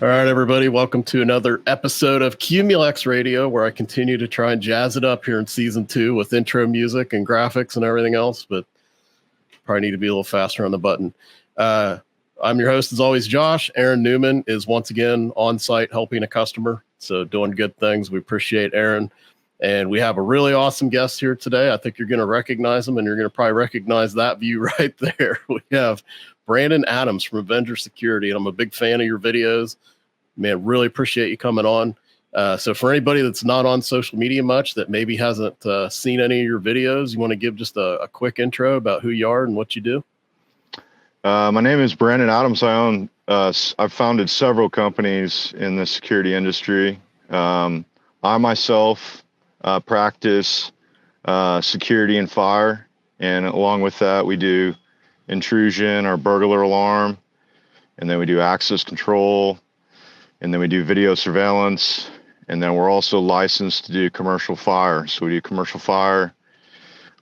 All right, everybody, welcome to another episode of Qumulex Radio, where I continue to try and jazz it up here in season 2 with intro music and graphics and everything else, but probably need to be a little faster on the button. I'm your host, as always, Josh. Aaron Newman is once again on site helping a customer, so doing good things. We appreciate Aaron. And we have a really awesome guest here today. I think you're going to recognize him, and you're going to probably recognize that view right there. We have Brandon Adams from Avenger Security, and I'm a big fan of your videos. Man, really appreciate you coming on. So for anybody that's not on social media much, that maybe hasn't seen any of your videos, you want to give just a quick intro about who you are and what you do? My name is Brandon Adams. I've founded several companies in the security industry. I myself practice security and fire, and along with that, we do intrusion or burglar alarm, and then we do access control, and then we do video surveillance, and then we're also licensed to do commercial fire. So we do commercial fire.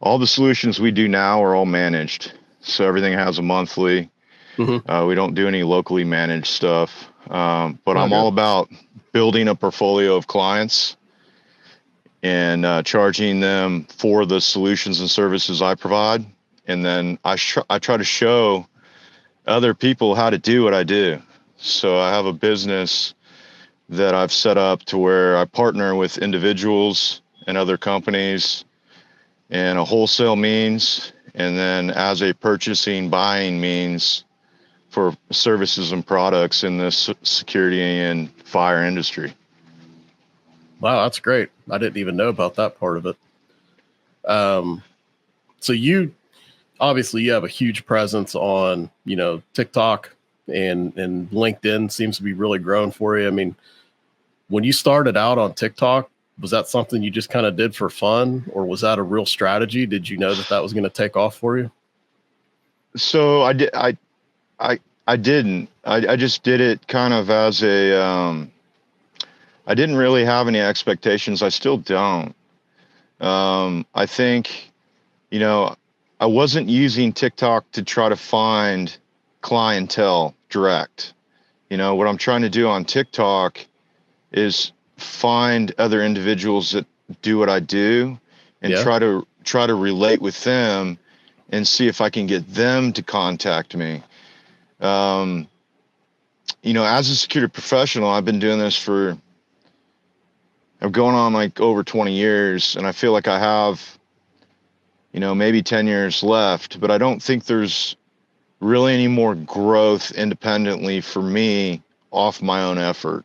All the solutions we do now are all managed. So everything has a monthly. Mm-hmm. We don't do any locally managed stuff. But I'm all about building a portfolio of clients and charging them for the solutions and services I provide. And then I try to show other people how to do what I do. So I have a business that I've set up to where I partner with individuals and other companies in a wholesale means, and then as a buying means for services and products in the security and fire industry. Wow, that's great. I didn't even know about that part of it. So you obviously have a huge presence on, TikTok and LinkedIn seems to be really growing for you. I mean, when you started out on TikTok, was that something you just kind of did for fun, or was that a real strategy? Did you know that was going to take off for you? So I didn't. I just did it kind of as I didn't really have any expectations. I still don't. I think, I wasn't using TikTok to try to find clientele direct. What I'm trying to do on TikTok is find other individuals that do what I do and try to relate with them and see if I can get them to contact me. As a security professional, I've been doing this I'm going on like over 20 years, and I feel like I have, maybe 10 years left, but I don't think there's really any more growth independently for me off my own effort.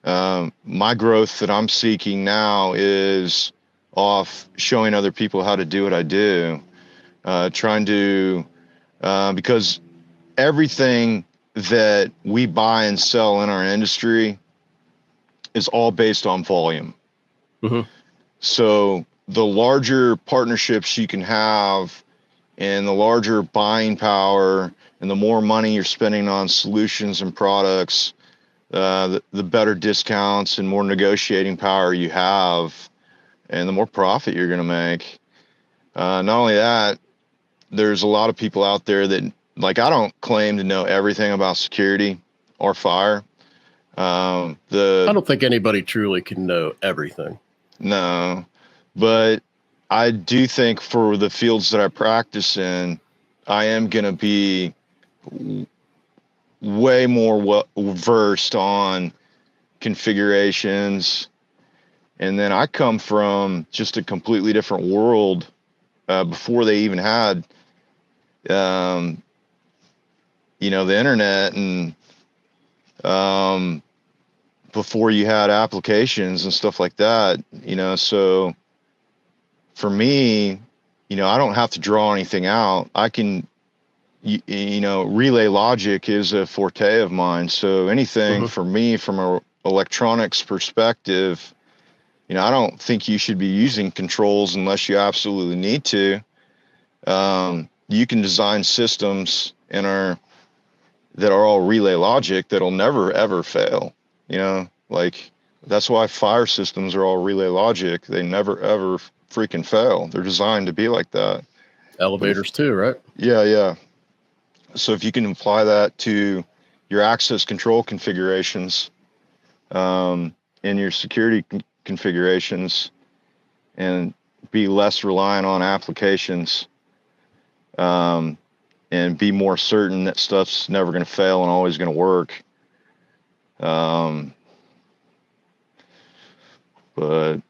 My growth that I'm seeking now is off showing other people how to do what I do, trying to, because everything that we buy and sell in our industry is all based on volume. Mm-hmm. So the larger partnerships you can have and the larger buying power and the more money you're spending on solutions and products, the better discounts and more negotiating power you have, and the more profit you're going to make. Not only that, there's a lot of people out there that, I don't claim to know everything about security or fire. I don't think anybody truly can know everything. No, but I do think for the fields that I practice in, I am going to be way more versed on configurations. And then I come from just a completely different world before they even had, the internet, and before you had applications and stuff like that, so for me, I don't have to draw anything out. I can, relay logic is a forte of mine. So anything for me from a electronics perspective, I don't think you should be using controls unless you absolutely need to. You can design systems that are all relay logic that'll never ever fail. That's why fire systems are all relay logic. They never ever freaking fail. They're designed to be like that. Elevators too, right? Yeah. So if you can apply that to, your access control configurations, and your security configurations, and be less reliant on applications, and be more certain that stuff's never going to fail and always going to work. But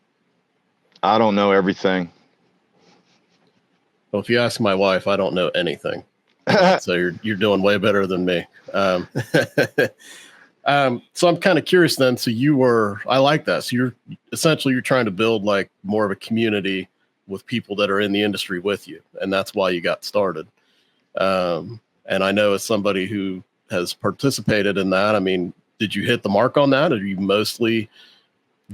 I don't know everything. Well, if you ask my wife, I don't know anything. So you're doing way better than me. So I'm kind of curious then. So I like that. So you're trying to build like more of a community with people that are in the industry with you. And that's why you got started. And I know as somebody who has participated in that, I mean, did you hit the mark on that? Are you mostly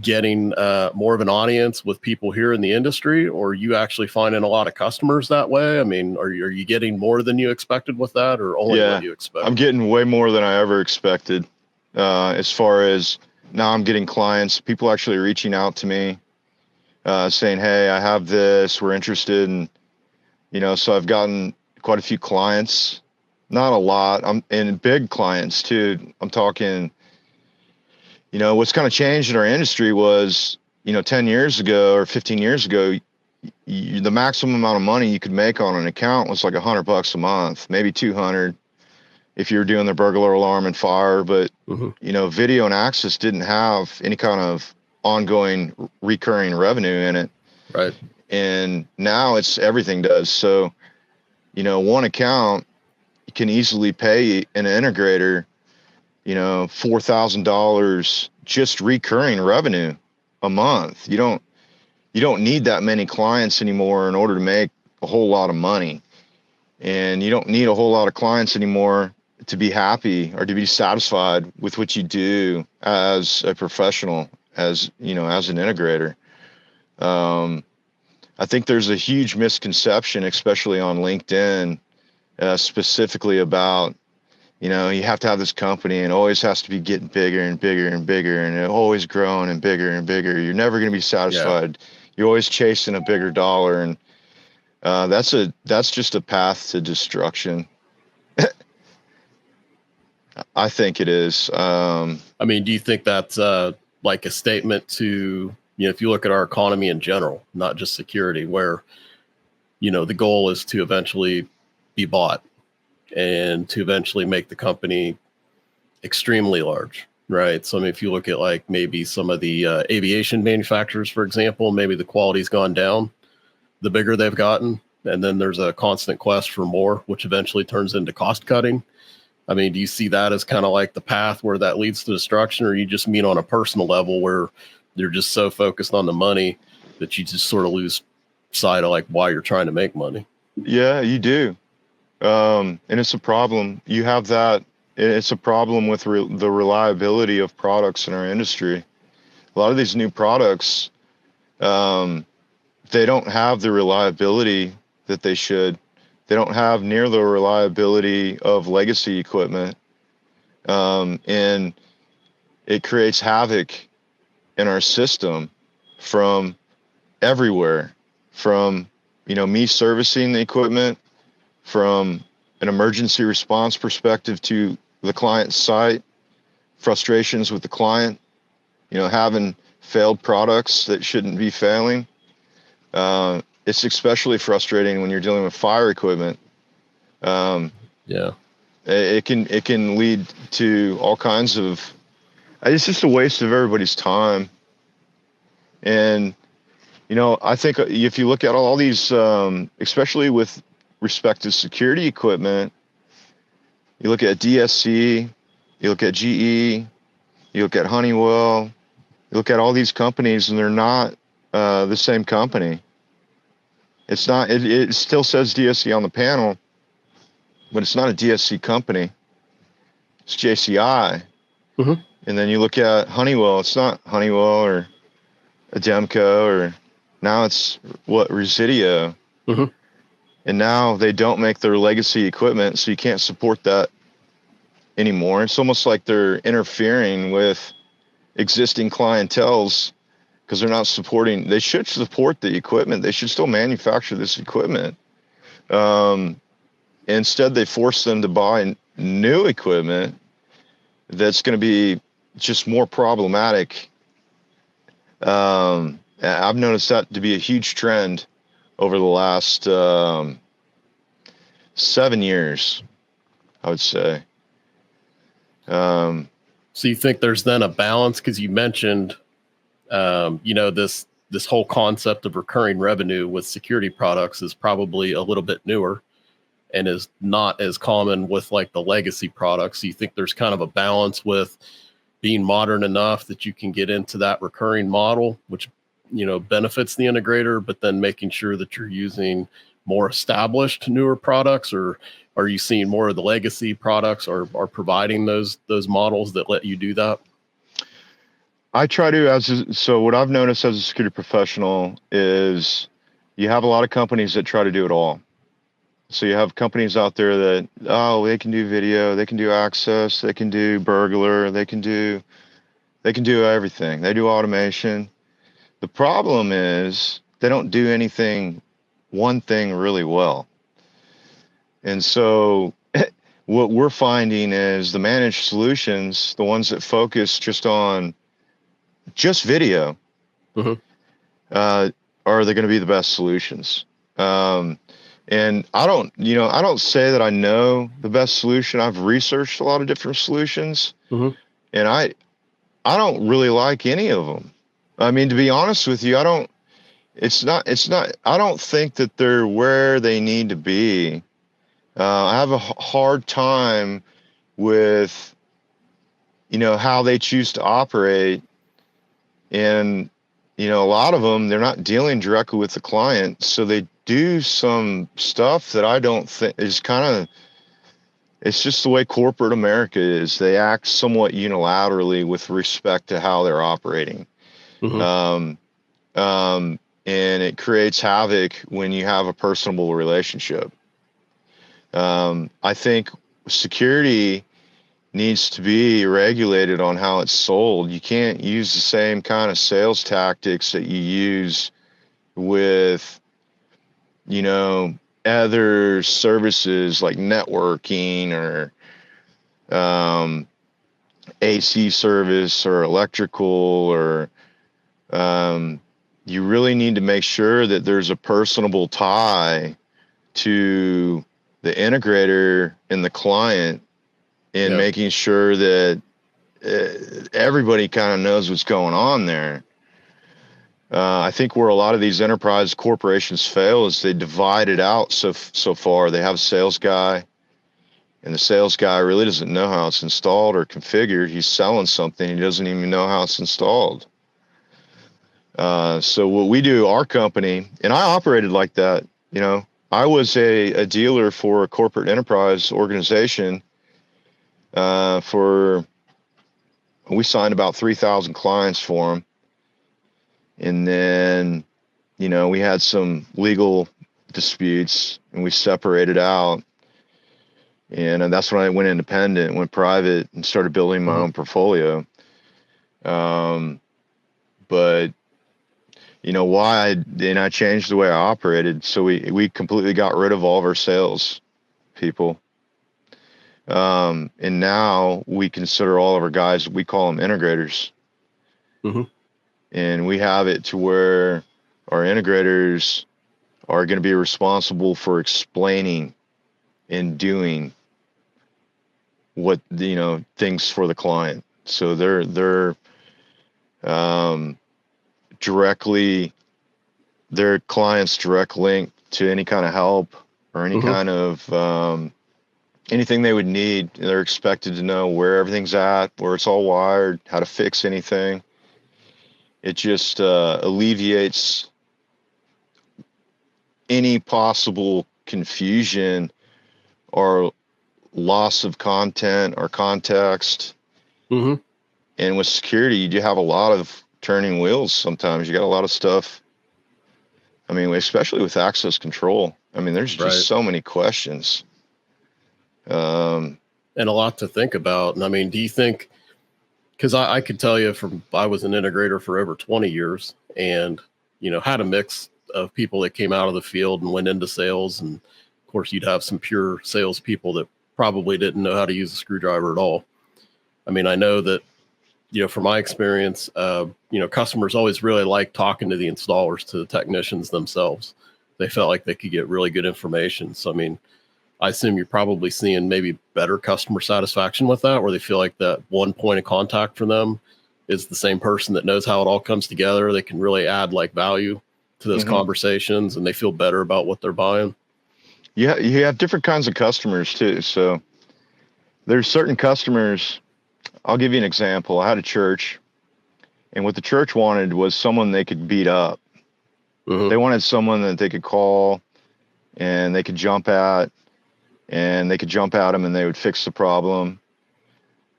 getting more of an audience with people here in the industry, or are you actually finding a lot of customers that way? I mean, are you getting more than you expected with that, or only what you expected? I'm getting way more than I ever expected. As far as now, I'm getting clients, people actually reaching out to me, saying, hey, I have this, we're interested. And, so I've gotten quite a few clients, not a lot. And big clients too. I'm talking, what's kind of changed in our industry was, 10 years ago or 15 years ago, the maximum amount of money you could make on an account was like $100 a month, maybe 200 if you were doing the burglar alarm and fire. But, video and access didn't have any kind of ongoing recurring revenue in it. Right. And now everything does. So, one account can easily pay an integrator, $4,000 just recurring revenue a month. You don't need that many clients anymore in order to make a whole lot of money. And you don't need a whole lot of clients anymore to be happy or to be satisfied with what you do as a professional, as an integrator. I think there's a huge misconception, especially on LinkedIn, specifically about, you have to have this company and it always has to be getting bigger and bigger and bigger, and it always growing and bigger and bigger. You're never going to be satisfied. Yeah. You're always chasing a bigger dollar. And that's just a path to destruction. I think it is. I mean, do you think that's like a statement to, if you look at our economy in general, not just security, where, the goal is to eventually be bought and to eventually make the company extremely large, right? So I mean, if you look at like maybe some of the aviation manufacturers, for example, maybe the quality's gone down the bigger they've gotten. And then there's a constant quest for more, which eventually turns into cost cutting. I mean, do you see that as kind of like the path where that leads to destruction, or you just mean on a personal level where they're just so focused on the money that you just sort of lose sight of like why you're trying to make money? Yeah, you do. And it's a problem. You have that. It's a problem with the reliability of products in our industry. A lot of these new products, they don't have the reliability that they should. They don't have near the reliability of legacy equipment. And it creates havoc in our system from everywhere, from, me servicing the equipment, from an emergency response perspective to the client site, frustrations with the client, having failed products that shouldn't be failing. It's especially frustrating when you're dealing with fire equipment. It can lead to all kinds of, it's just a waste of everybody's time. And, I think if you look at all these, especially with respect to security equipment, you look at DSC, you look at GE, you look at Honeywell, you look at all these companies, and they're not the same company. It's not. It still says DSC on the panel, but it's not a DSC company. It's JCI. Mm-hmm. And then you look at Honeywell. It's not Honeywell or Ademco, or now it's Resideo. Mm-hmm. And now they don't make their legacy equipment, so you can't support that anymore. It's almost like they're interfering with existing clienteles because they're not supporting. They should support the equipment. They should still manufacture this equipment. Instead, they force them to buy new equipment that's going to be just more problematic. I've noticed that to be a huge trend over the last 7 years, I would say. So you think there's then a balance, because you mentioned, this whole concept of recurring revenue with security products is probably a little bit newer and is not as common with like the legacy products. So you think there's kind of a balance with being modern enough that you can get into that recurring model, which, benefits the integrator, but then making sure that you're using more established, newer products? Or are you seeing more of the legacy products are providing those models that let you do that? I try to, so what I've noticed as a security professional is you have a lot of companies that try to do it all. So you have companies out there that, they can do video, they can do access, they can do burglar, they can do everything. They do automation. The problem is they don't do one thing really well. And so what we're finding is the managed solutions, the ones that focus just on just video, are they going to be the best solutions? And I don't say that I know the best solution. I've researched a lot of different solutions, and I don't really like any of them. I mean, to be honest with you, I don't think that they're where they need to be. I have a hard time with, how they choose to operate. And, a lot of them, they're not dealing directly with the client. So they do some stuff that I don't think is it's just the way corporate America is. They act somewhat unilaterally with respect to how they're operating. And it creates havoc when you have a personable relationship. I think security needs to be regulated on how it's sold. You can't use the same kind of sales tactics that you use with, other services like networking or AC service or electrical, or you really need to make sure that there's a personable tie to the integrator and the client, in making sure that everybody kind of knows what's going on there. I think where a lot of these enterprise corporations fail is they divide it out so far. They have a sales guy, and the sales guy really doesn't know how it's installed or configured. He's selling something. He doesn't even know how it's installed. So what we do, our company, and I operated like that, I was a dealer for a corporate enterprise organization. We signed about 3,000 clients for them. And then, we had some legal disputes and we separated out. And that's when I went independent, went private, and started building my own portfolio. But why I changed the way I operated. So we completely got rid of all of our sales people. And now we consider all of our guys, we call them integrators. And we have it to where our integrators are going to be responsible for explaining and doing what, things for the client. So they're directly, their client's direct link to any kind of help or any kind of anything they would need. They're expected to know where everything's at, where it's all wired, how to fix anything. It just alleviates any possible confusion or loss of content or context. And with security, you do have a lot of turning wheels. Sometimes you got a lot of stuff. I mean, especially with access control. I mean, there's just so many questions. And a lot to think about. And I mean, do you think, because I could tell you I was an integrator for over 20 years and, had a mix of people that came out of the field and went into sales. And of course, you'd have some pure salespeople that probably didn't know how to use a screwdriver at all. I mean, I know that, from my experience, customers always really like talking to the installers, to the technicians themselves. They felt like they could get really good information. So, I mean, I assume you're probably seeing maybe better customer satisfaction with that, where they feel like that one point of contact for them is the same person that knows how it all comes together. They can really add like value to those conversations, and they feel better about what they're buying. Yeah, you have different kinds of customers too. So there's certain customers. I'll give you an example. I had a church, and what the church wanted was someone they could beat up. They wanted someone that they could call and they could jump at, and they could jump at them and they would fix the problem.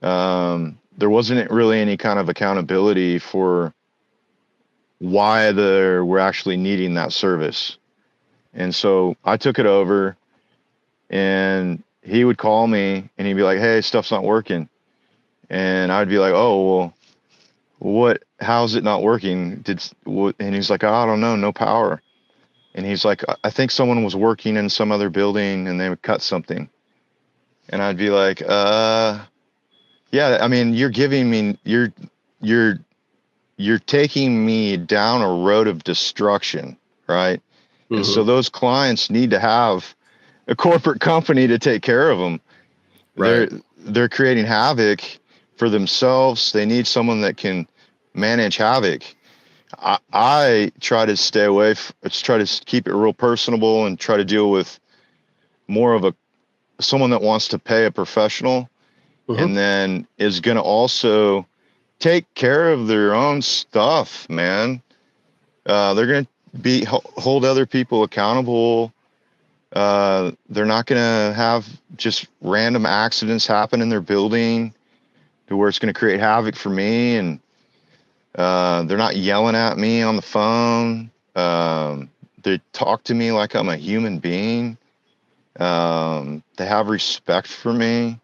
There wasn't really any kind of accountability for why they were actually needing that service. And so I took it over, and he would call me and he'd be like, "Hey, stuff's not working." And I'd be like, "Oh, well, how's it not working?" And he's like, "I don't know, no power." And he's like, "I think someone was working in some other building and they would cut something." And I'd be like, yeah, I mean, you're taking me down a road of destruction, right? And so those clients need to have a corporate company to take care of them. Right. They're creating havoc for themselves. They need someone that can manage havoc. I try to stay away. Try to keep it real personable and try to deal with more of someone that wants to pay a professional and then is going to also take care of their own stuff, man. They're going to hold other people accountable. They're not going to have just random accidents happen in their building to where it's going to create havoc for me. And they're not yelling at me on the phone. They talk to me like I'm a human being. They have respect for me.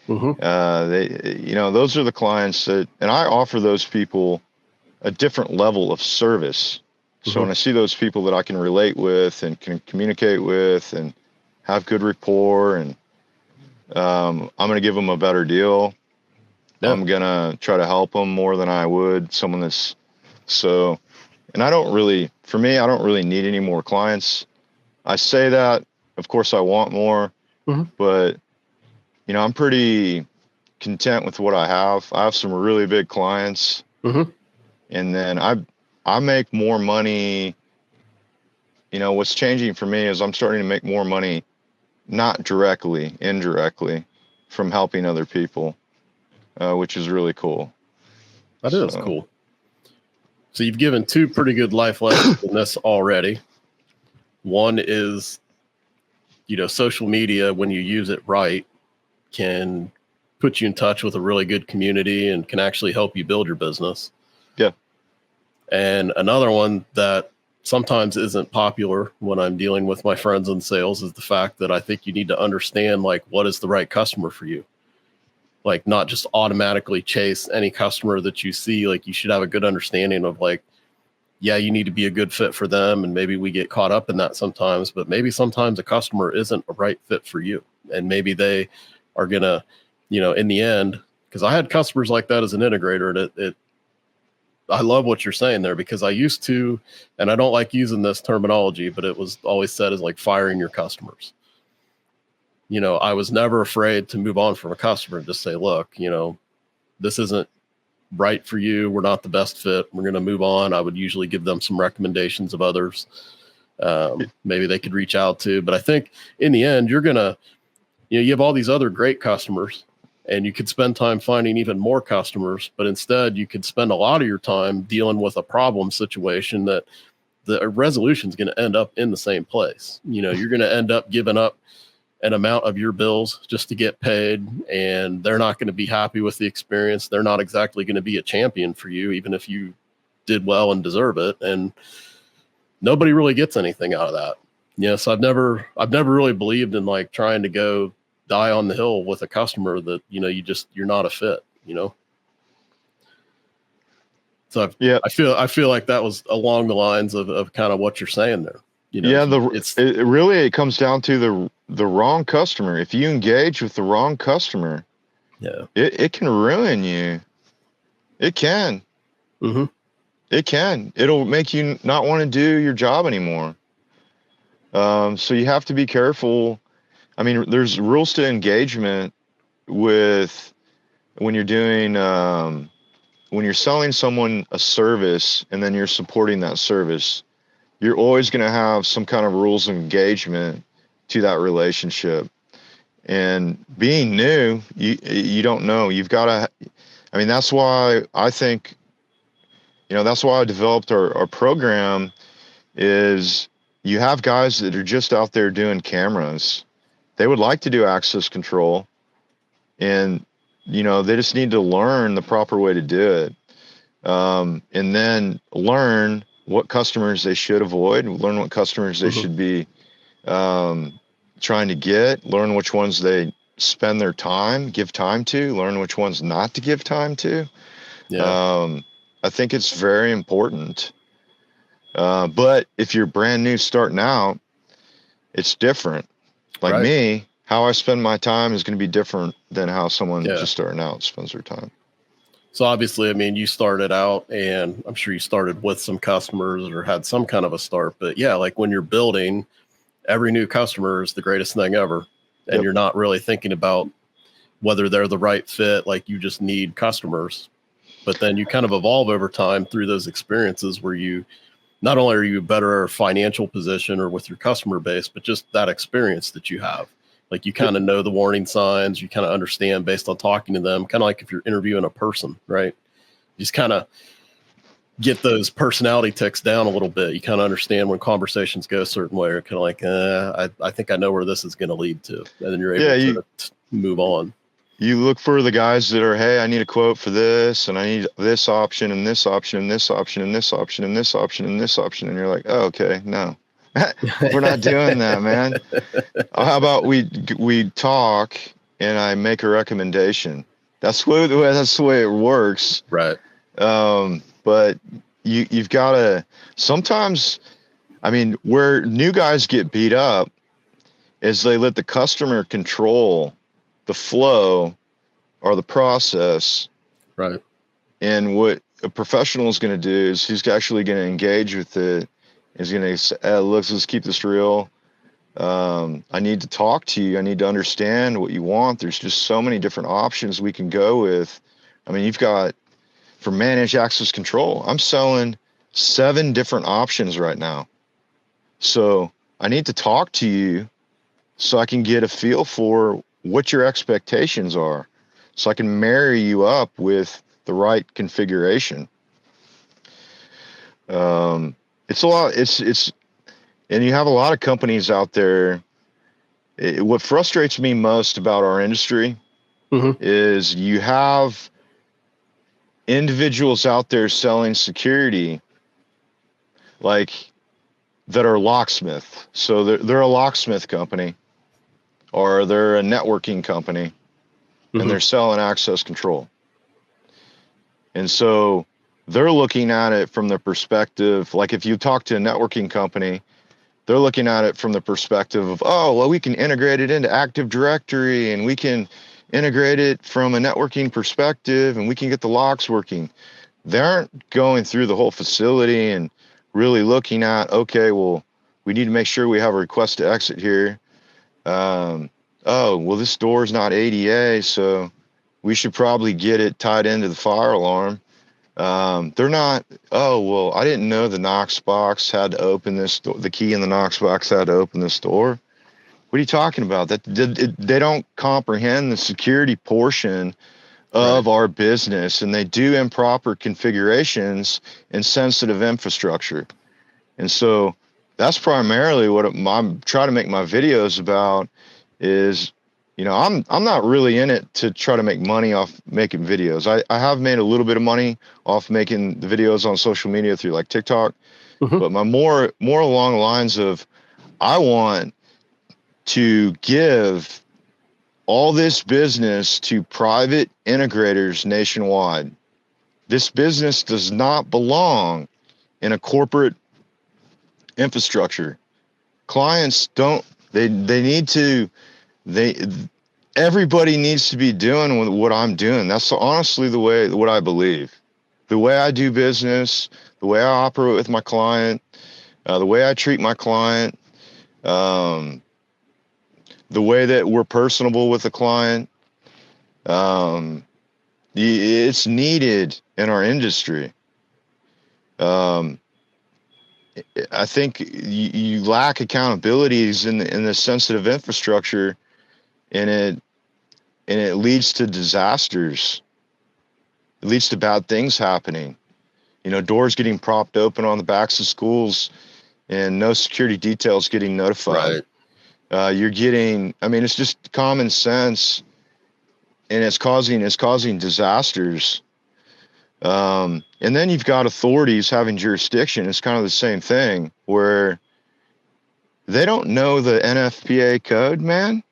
Those are the clients and I offer those people a different level of service. So when I see those people that I can relate with and can communicate with and have good rapport, and I'm going to give them a better deal. I'm going to try to help them more than I would someone that's and I don't really need any more clients. I say that, of course I want more, but I'm pretty content with what I have. I have some really big clients, and then I make more money. What's changing for me is I'm starting to make more money, not directly, indirectly, from helping other people, which is really cool. That is cool. So you've given two pretty good life lessons in this already. One is, social media, when you use it right, can put you in touch with a really good community and can actually help you build your business. Yeah. And another one that sometimes isn't popular when I'm dealing with my friends in sales is the fact that I think you need to understand, like, what is the right customer for you? Like, not just automatically chase any customer that you see. Like, you should have a good understanding of, like, yeah, you need to be a good fit for them. And maybe we get caught up in that sometimes, but maybe sometimes a customer isn't a right fit for you. And maybe they are going to, in the end, because I had customers like that as an integrator, and I love what you're saying there, because I used to, and I don't like using this terminology, but it was always said as like firing your customers. I was never afraid to move on from a customer and just say, look, this isn't right for you. We're not the best fit. We're going to move on. I would usually give them some recommendations of others. Maybe they could reach out to, but I think in the end, you're going to, you have all these other great customers, and you could spend time finding even more customers, but instead you could spend a lot of your time dealing with a problem situation that the resolution is going to end up in the same place. You're going to end up giving up an amount of your bills just to get paid, and they're not going to be happy with the experience. They're not exactly going to be a champion for you, even if you did well and deserve it. And nobody really gets anything out of that. So I've never really believed in like trying to go die on the hill with a customer that, you're not a fit, So I feel like that was along the lines of kind of what you're saying there. It comes down to the wrong customer. If you engage with the wrong customer, Yeah. It can ruin you. It can. Mm-hmm. It can. It'll make you not want to do your job anymore. So you have to be careful. I mean, there's rules to engagement with when you're doing when you're selling someone a service and then you're supporting that service. You're always going to have some kind of rules of engagement to that relationship. And being new, you don't know. You've got to. I mean, that's why I think, that's why I developed our program. Is you have guys that are just out there doing cameras. They would like to do access control, and they just need to learn the proper way to do it, and then learn what customers they should avoid, learn what customers they should be trying to get, learn which ones they spend their time, give time to, learn which ones not to give time to. Yeah. I think it's very important. But if you're brand new starting out, it's different. Like Right. me, how I spend my time is going to be different than how someone just starting out spends their time. So obviously, I mean, you started out, and I'm sure you started with some customers or had some kind of a start. But yeah, like when you're building, every new customer is the greatest thing ever. And you're not really thinking about whether they're the right fit. Like you just need customers. But then you kind of evolve over time through those experiences where you not only are you a better financial position or with your customer base, but just that experience that you have. Like you kind of know the warning signs, you kind of understand based on talking to them, kind of like if you're interviewing a person, right? You just kind of get those personality ticks down a little bit. You kind of understand when conversations go a certain way, or kind of like, I think I know where this is going to lead to. And then you're able to move on. You look for the guys that are, hey, I need a quote for this, and I need this option, and this option, and this option, and this option, and this option, and this option. And you're like, oh, okay, no, we're not doing that, man. How about we talk and I make a recommendation? That's the way it works. Right. But you've got to sometimes, I mean, where new guys get beat up is they let the customer control the flow or the process. Right. And what a professional is going to do is he's actually going to engage with it. He's going to say, let's keep this real. I need to talk to you. I need to understand what you want. There's just so many different options we can go with. I mean, you've got for managed access control, I'm selling 7 different options right now. So I need to talk to you so I can get a feel for what your expectations are, so I can marry you up with the right configuration. It's a lot. And you have a lot of companies out there. What frustrates me most about our industry is you have individuals out there selling security, like that are locksmith. So they're a locksmith company, or they're a networking company, and they're selling access control. And so they're looking at it from the perspective, like if you talk to a networking company, they're looking at it from the perspective of, oh, well, we can integrate it into Active Directory, and we can integrate it from a networking perspective, and we can get the locks working. They aren't going through the whole facility and really looking at, okay, well, we need to make sure we have a request to exit here. Oh, well, this door is not ADA, so we should probably get it tied into the fire alarm. They're not, oh, well, I didn't know the Knox box had to open this door. The key in the Knox box had to open this door. What are you talking about? They don't comprehend the security portion of our business, and they do improper configurations in sensitive infrastructure. And so that's primarily what I'm trying to make my videos about is, I'm not really in it to try to make money off making videos. I have made a little bit of money off making the videos on social media through like TikTok, but my more along the lines of, I want to give all this business to private integrators nationwide. This business does not belong in a corporate infrastructure. Clients don't, they need to, everybody needs to be doing what I'm doing. That's honestly what I believe. The way I do business, the way I operate with my client, the way I treat my client, the way that we're personable with the client. It's needed in our industry. I think you lack accountabilities in the sensitive infrastructure, and it leads to disasters. It leads to bad things happening. Doors getting propped open on the backs of schools and no security details getting notified. Right. It's just common sense, and it's causing disasters. And then you've got authorities having jurisdiction. It's kind of the same thing, where they don't know the NFPA code, man.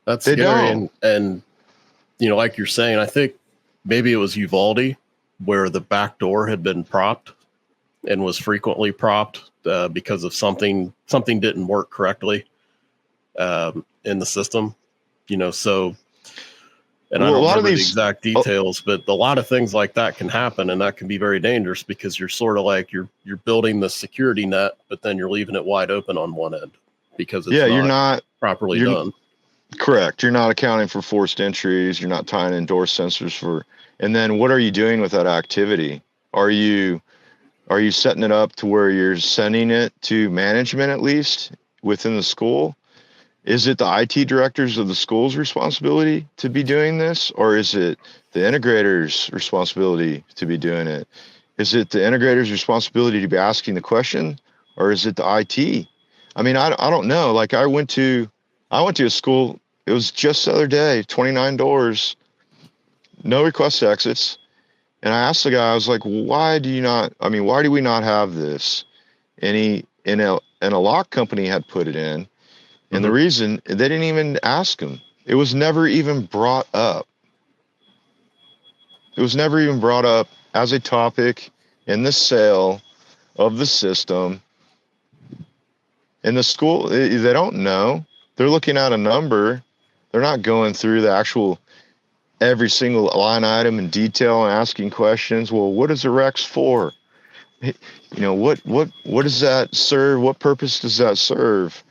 That's scary. And like you're saying, I think maybe it was Uvalde where the back door had been propped and was frequently propped because of something didn't work correctly in the system. So, and I don't remember the exact details, but a lot of things like that can happen, and that can be very dangerous because you're sort of like you're building the security net, but then you're leaving it wide open on one end because you're not properly done. Correct. You're not accounting for forced entries. You're not tying in door sensors and then what are you doing with that activity? Are you setting it up to where you're sending it to management, at least within the school? Is it the IT directors of the school's responsibility to be doing this, or is it the integrator's responsibility to be doing it? Is it the integrator's responsibility to be asking the question, or is it the IT? I don't know. Like I went to a school, it was just the other day, 29 doors, no request exits. And I asked the guy, I was like, why do we not have this? And a lock company had put it in. And the reason, they didn't even ask him. It was never even brought up. It was never even brought up as a topic in the sale of the system. In the school, they don't know. They're looking at a number. They're not going through the actual every single line item in detail and asking questions. Well, what is a Rex for? What does that serve? What purpose does that serve?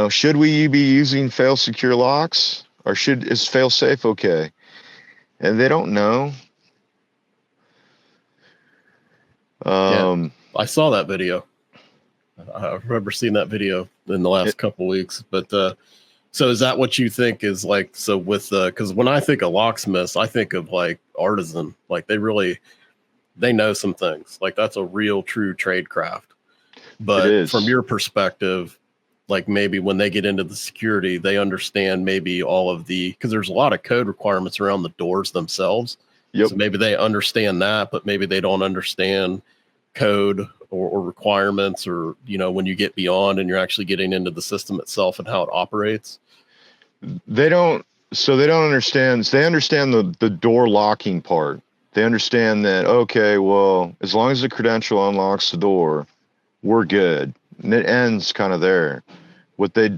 Should we be using fail secure locks, or is fail safe okay? And they don't know. I saw that video. I remember seeing that video in the last couple weeks. But so is that what you think is like? So with because when I think of locksmiths, I think of like artisan. Like they know some things. Like that's a real true trade craft. But from your perspective, like maybe when they get into the security, they understand maybe all of because there's a lot of code requirements around the doors themselves. Yep. So maybe they understand that, but maybe they don't understand code or requirements, or, when you get beyond and you're actually getting into the system itself and how it operates. They don't understand. They understand the door locking part. They understand that, okay, well, as long as the credential unlocks the door, we're good. And it ends kind of there. What they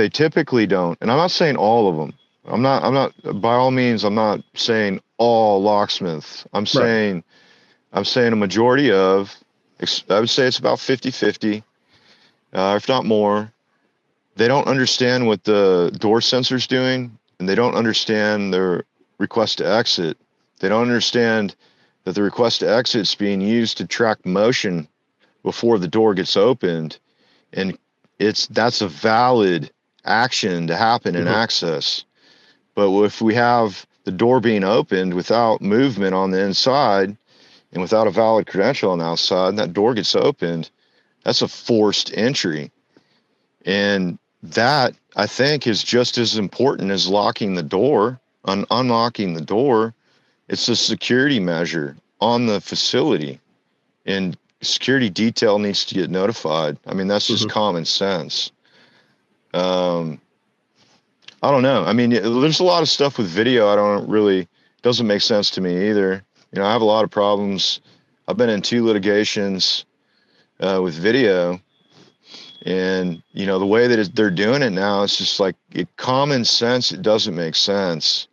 typically don't, and I'm not saying all of them. I'm not, by all means, I'm not saying all locksmiths. I'm saying a majority of, I would say it's about 50-50, if not more. They don't understand what the door sensor's doing, and they don't understand their request to exit. They don't understand that the request to exit is being used to track motion before the door gets opened, and that's a valid action to happen in access. But if we have the door being opened without movement on the inside and without a valid credential on the outside, and that door gets opened, that's a forced entry. And that, I think, is just as important as locking the door, unlocking the door. It's a security measure on the facility, and security detail needs to get notified. That's just common sense. I don't know. There's a lot of stuff with video doesn't make sense to me either. I have a lot of problems. I've been in 2 litigations with video. And, you know, the way that they're doing it now, it's just like common sense. It doesn't make sense.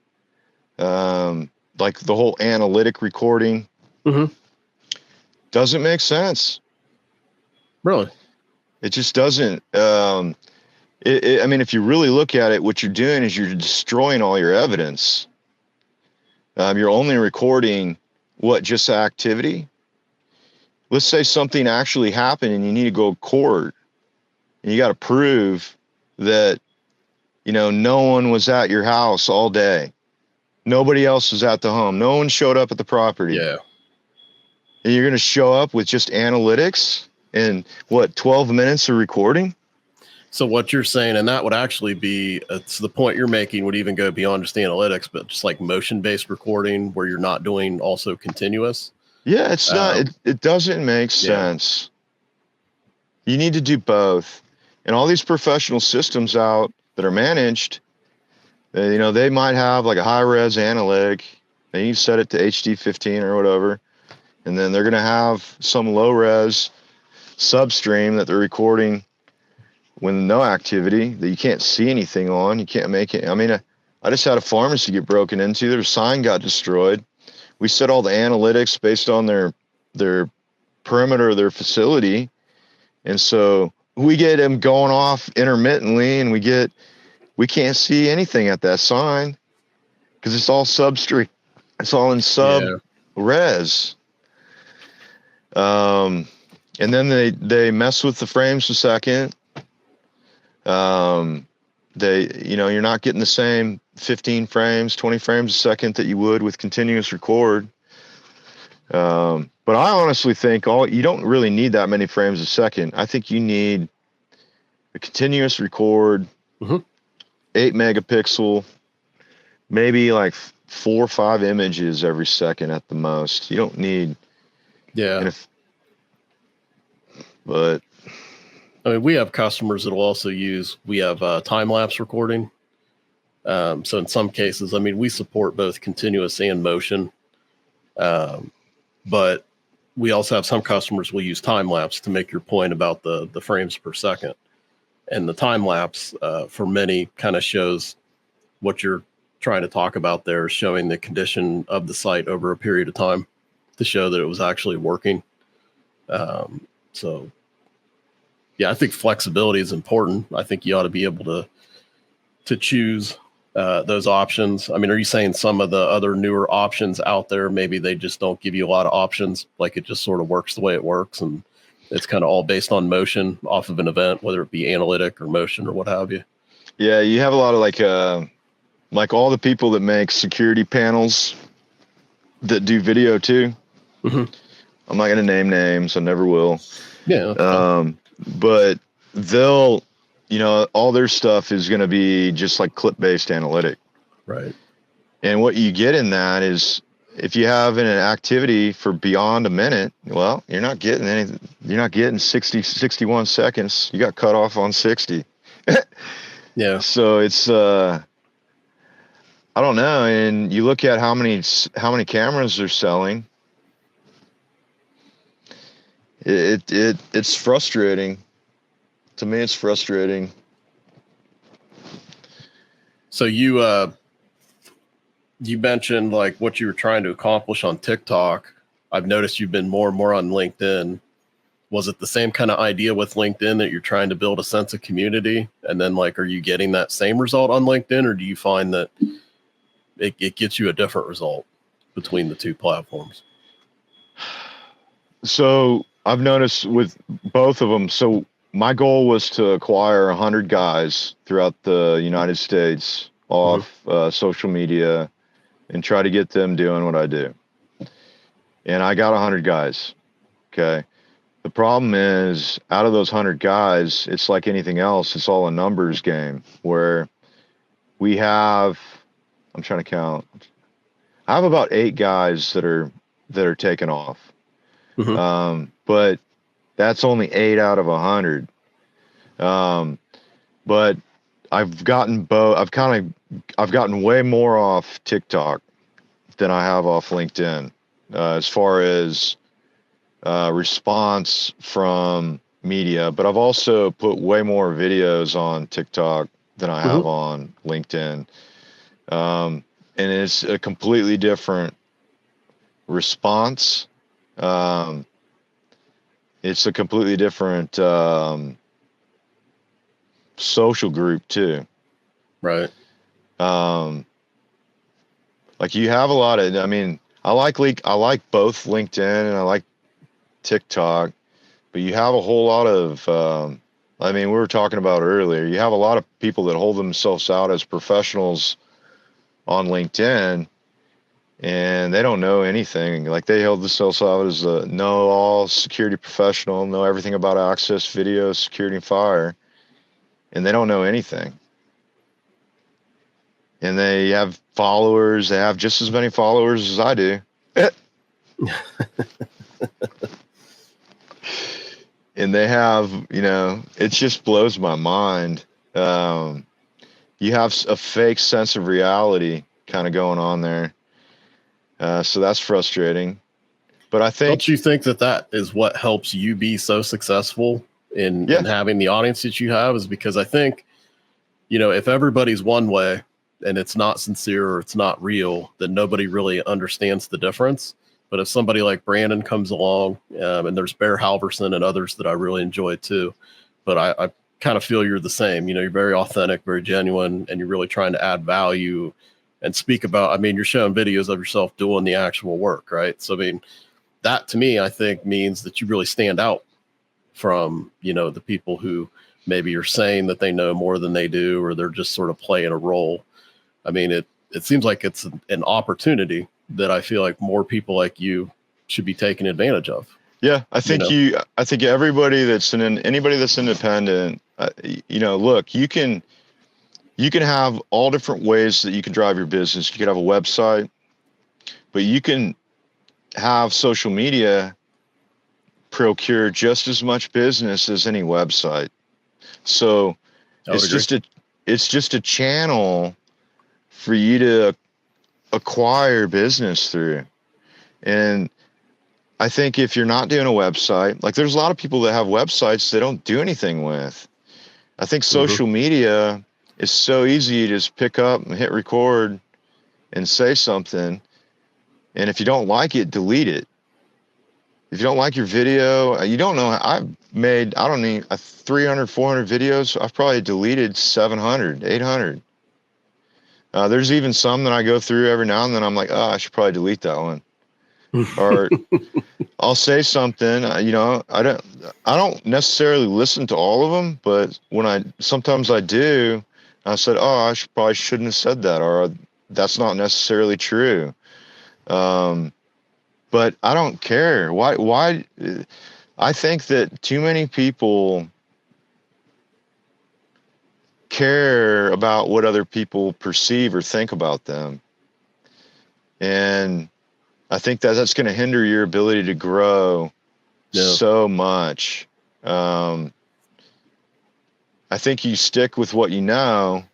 Like the whole analytic recording doesn't make sense. Really? It just doesn't. I mean, if you really look at it, what you're doing is you're destroying all your evidence. You're only recording just activity. Let's say something actually happened and you need to go to court. And you got to prove that, you know, no one was at your house all day. Nobody else was at the home. No one showed up at the property. Yeah. And you're going to show up with just analytics and 12 minutes of recording? So what you're saying, and that would actually be, it's the point you're making would even go beyond just analytics, but just like motion-based recording where you're not doing also continuous. Yeah, it's not, it doesn't make sense. You need to do both. And all these professional systems out that are managed, you know, they might have like a high-res analytic, and you set it to HD 15 or whatever, and then they're going to have some low-res substream that they're recording with no activity that you can't see anything on. You can't make it. I mean, I just had a pharmacy get broken into. Their sign got destroyed. We set all the analytics based on their perimeter of their facility, and so we get them going off intermittently, and we can't see anything at that sign because it's all substrate. It's all in res. And then they mess with the frames per second. You're not getting the same 15 frames, 20 frames a second that you would with continuous record. But I honestly think you don't really need that many frames a second. I think you need a continuous record, 8 megapixel, maybe like 4 or 5 images every second at the most. You don't need. Yeah. But I mean, we have customers that will also we have time-lapse recording. So in some cases, I mean, we support both continuous and motion. But we also have some customers will use time-lapse to make your point about the frames per second. And the time-lapse for many kind of shows what you're trying to talk about there, showing the condition of the site over a period of time to show that it was actually working. So, yeah, I think flexibility is important. I think you ought to be able to choose those options. I mean, are you saying some of the other newer options out there, maybe they just don't give you a lot of options, like it just sort of works the way it works, and it's kind of all based on motion off of an event, whether it be analytic or motion or what have you? Yeah, you have a lot of like all the people that make security panels that do video too. I'm not going to name names. I never will. Yeah. But they'll, all their stuff is going to be just like clip-based analytic. Right. And what you get in that is if you have an activity for beyond a minute, well, you're not getting anything. You're not getting 61 seconds. You got cut off on 60. Yeah. So it's, I don't know. And you look at how many cameras they're selling. It's frustrating. To me, it's frustrating. So you mentioned like what you were trying to accomplish on TikTok. I've noticed you've been more and more on LinkedIn. Was it the same kind of idea with LinkedIn that you're trying to build a sense of community? And then are you getting that same result on LinkedIn, or do you find that it gets you a different result between the two platforms? So I've noticed with both of them. So my goal was to acquire 100 guys throughout the United States off social media and try to get them doing what I do. And I got 100 guys. Okay. The problem is, out of those 100 guys, it's like anything else. It's all a numbers game where we have, I'm trying to count. I have about 8 guys that are taking off. But that's only 8 out of 100. But I've gotten I've gotten way more off TikTok than I have off LinkedIn, as far as response from media, but I've also put way more videos on TikTok than I have on LinkedIn. And it's a completely different response. It's a completely different social group too. Right. Like you have a lot of, I mean, I like both LinkedIn and I like TikTok, but you have a whole lot of, I mean, we were talking about earlier, you have a lot of people that hold themselves out as professionals on LinkedIn and they don't know anything. Like they hold themselves out as a know all security professional, know everything about access, video, security, and fire, and they don't know anything. And they have followers. They have just as many followers as I do. And they have, you know, it just blows my mind. You have a fake sense of reality kind of going on there. So that's frustrating. But I think... Don't you think that is what helps you be so successful in having the audience that you have? Is because I think, you know, if everybody's one way, and it's not sincere or it's not real, then nobody really understands the difference. But if somebody like Brandon comes along, and there's Bear Halverson and others that I really enjoy too, but I kind of feel you're the same. You know, you're very authentic, very genuine, and you're really trying to add value and speak about, I mean, you're showing videos of yourself doing the actual work, right? So, I mean, that to me, I think means that you really stand out from, you know, the people who maybe are saying that they know more than they do, or they're just sort of playing a role. I mean, it seems like it's an opportunity that I feel like more people like you should be taking advantage of. Yeah, I think I think anybody that's independent, you know, look, you can have all different ways that you can drive your business. You could have a website, but you can have social media procure just as much business as any website. So it's just a channel for you to acquire business through. And I think if you're not doing a website, like there's a lot of people that have websites they don't do anything with. I think social media is so easy. You just pick up and hit record and say something. And if you don't like it, delete it. If you don't like your video, you don't know. I've made, I don't need 300, 400 videos. I've probably deleted 700, 800. There's even some that I go through every now and then. I'm like, oh, I should probably delete that one. Or I'll say something, you know, I don't necessarily listen to all of them, but sometimes I do. I said, oh, I probably shouldn't have said that, or that's not necessarily true. But I don't care. Why? I think that too many people care about what other people perceive or think about them. And I think that's going to hinder your ability to grow so much. I think you stick with what you know.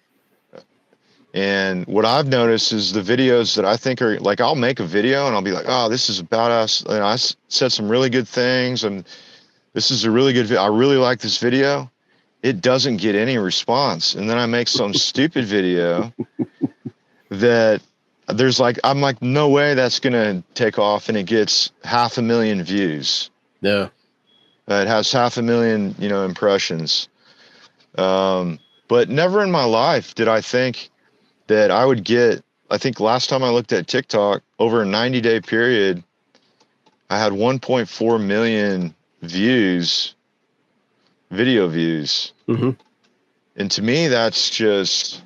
And what I've noticed is the videos that I think are like, I'll make a video and I'll be like, oh, this is a badass. And I said some really good things. And this is a really good video. I really like this video. It doesn't get any response. And then I make some stupid video that I'm like, no way that's going to take off. And it gets 500,000 views. Yeah. It has 500,000, you know, impressions. But never in my life did I think that I would get, I think last time I looked at TikTok, over a 90-day period, I had 1.4 million views, video views. And to me, that's just,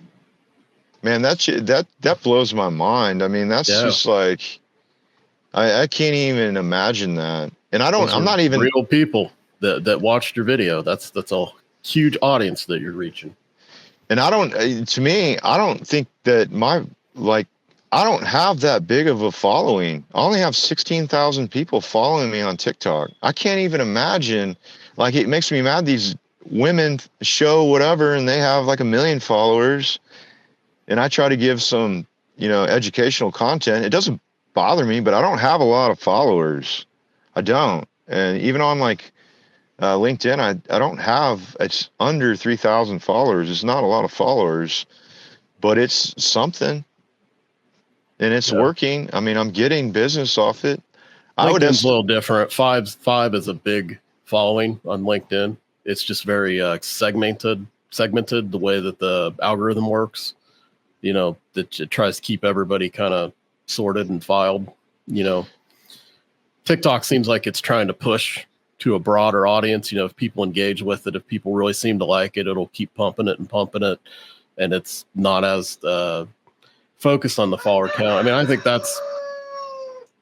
man, that blows my mind. I mean, that's just like, I can't even imagine that. And I'm not even real people that watched your video. That's a huge audience that you're reaching. And I don't think that I don't have that big of a following. I only have 16,000 people following me on TikTok. I can't even imagine, like, it makes me mad. These women show whatever, and they have like 1 million followers. And I try to give some, you know, educational content. It doesn't bother me, but I don't have a lot of followers. I don't. And even on like LinkedIn, I don't have, it's under 3,000 followers. It's not a lot of followers, but it's something, and it's working. I mean, I'm getting business off it. LinkedIn's a little different. Five is a big following on LinkedIn. It's just very segmented the way that the algorithm works. You know, that it tries to keep everybody kind of sorted and filed. You know, TikTok seems like it's trying to push to a broader audience. You know, if people engage with it, if people really seem to like it, it'll keep pumping it, and it's not as focused on the follower count. I mean, I think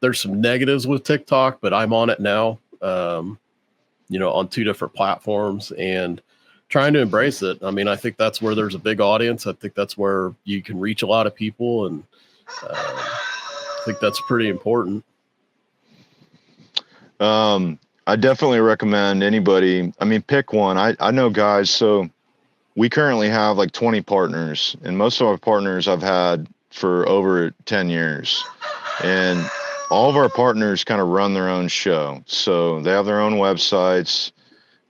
there's some negatives with TikTok, but I'm on it now, you know, on 2 different platforms and trying to embrace it. I mean, I think that's where there's a big audience. I think that's where you can reach a lot of people, and I think that's pretty important. I definitely recommend anybody. I mean, pick one. I know guys. So we currently have like 20 partners, and most of our partners I've had for over 10 years. And all of our partners kind of run their own show. So they have their own websites,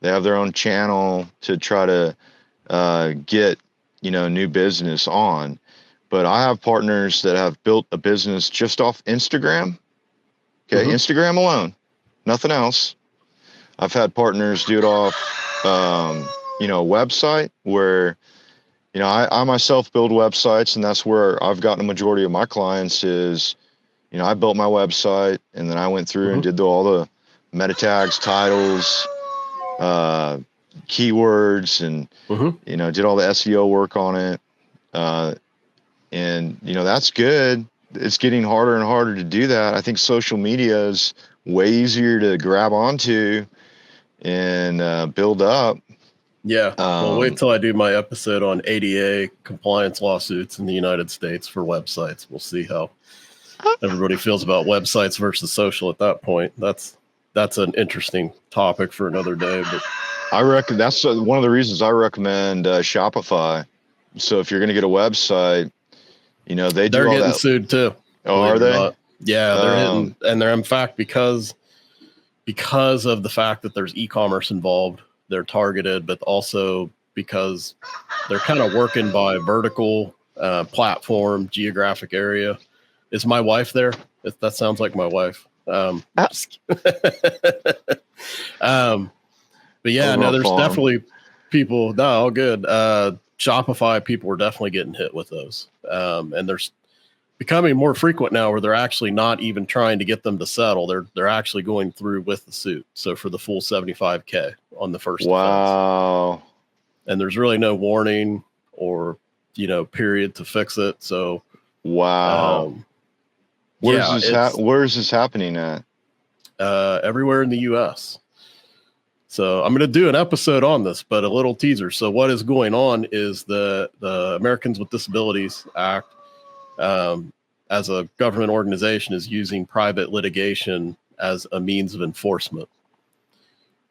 they have their own channel to try to get, you know, new business on. But I have partners that have built a business just off Instagram. Okay, Instagram alone, nothing else. I've had partners do it off, you know, a website where, you know, I myself build websites, and that's where I've gotten a majority of my clients is, you know, I built my website, and then I went through and did all the meta tags, titles, keywords, and, you know, did all the SEO work on it. And, you know, that's good. It's getting harder and harder to do that. I think social media is way easier to grab onto and build up. Yeah. Well, wait till I do my episode on ADA compliance lawsuits in the United States for websites. We'll see how everybody feels about websites versus social at that point. That's an interesting topic for another day. But I reckon that's one of the reasons I recommend Shopify. So if you're going to get a website, you know, they're getting sued too. Oh, are they? Yeah, they're hitting, and they're in fact because of the fact that there's e-commerce involved, they're targeted, but also because they're kind of working by vertical, platform, geographic area. Is my wife there? That sounds like my wife. But yeah, no, there's definitely people. No, all good. Shopify people are definitely getting hit with those. And there's becoming more frequent now where they're actually not even trying to get them to settle. They're actually going through with the suit. So for the full $75,000 on the first offense. And there's really no warning or, you know, period to fix it. So where's this happening at? Everywhere in the US. So I'm going to do an episode on this, but a little teaser. So what is going on is the Americans with Disabilities Act, as a government organization, is using private litigation as a means of enforcement.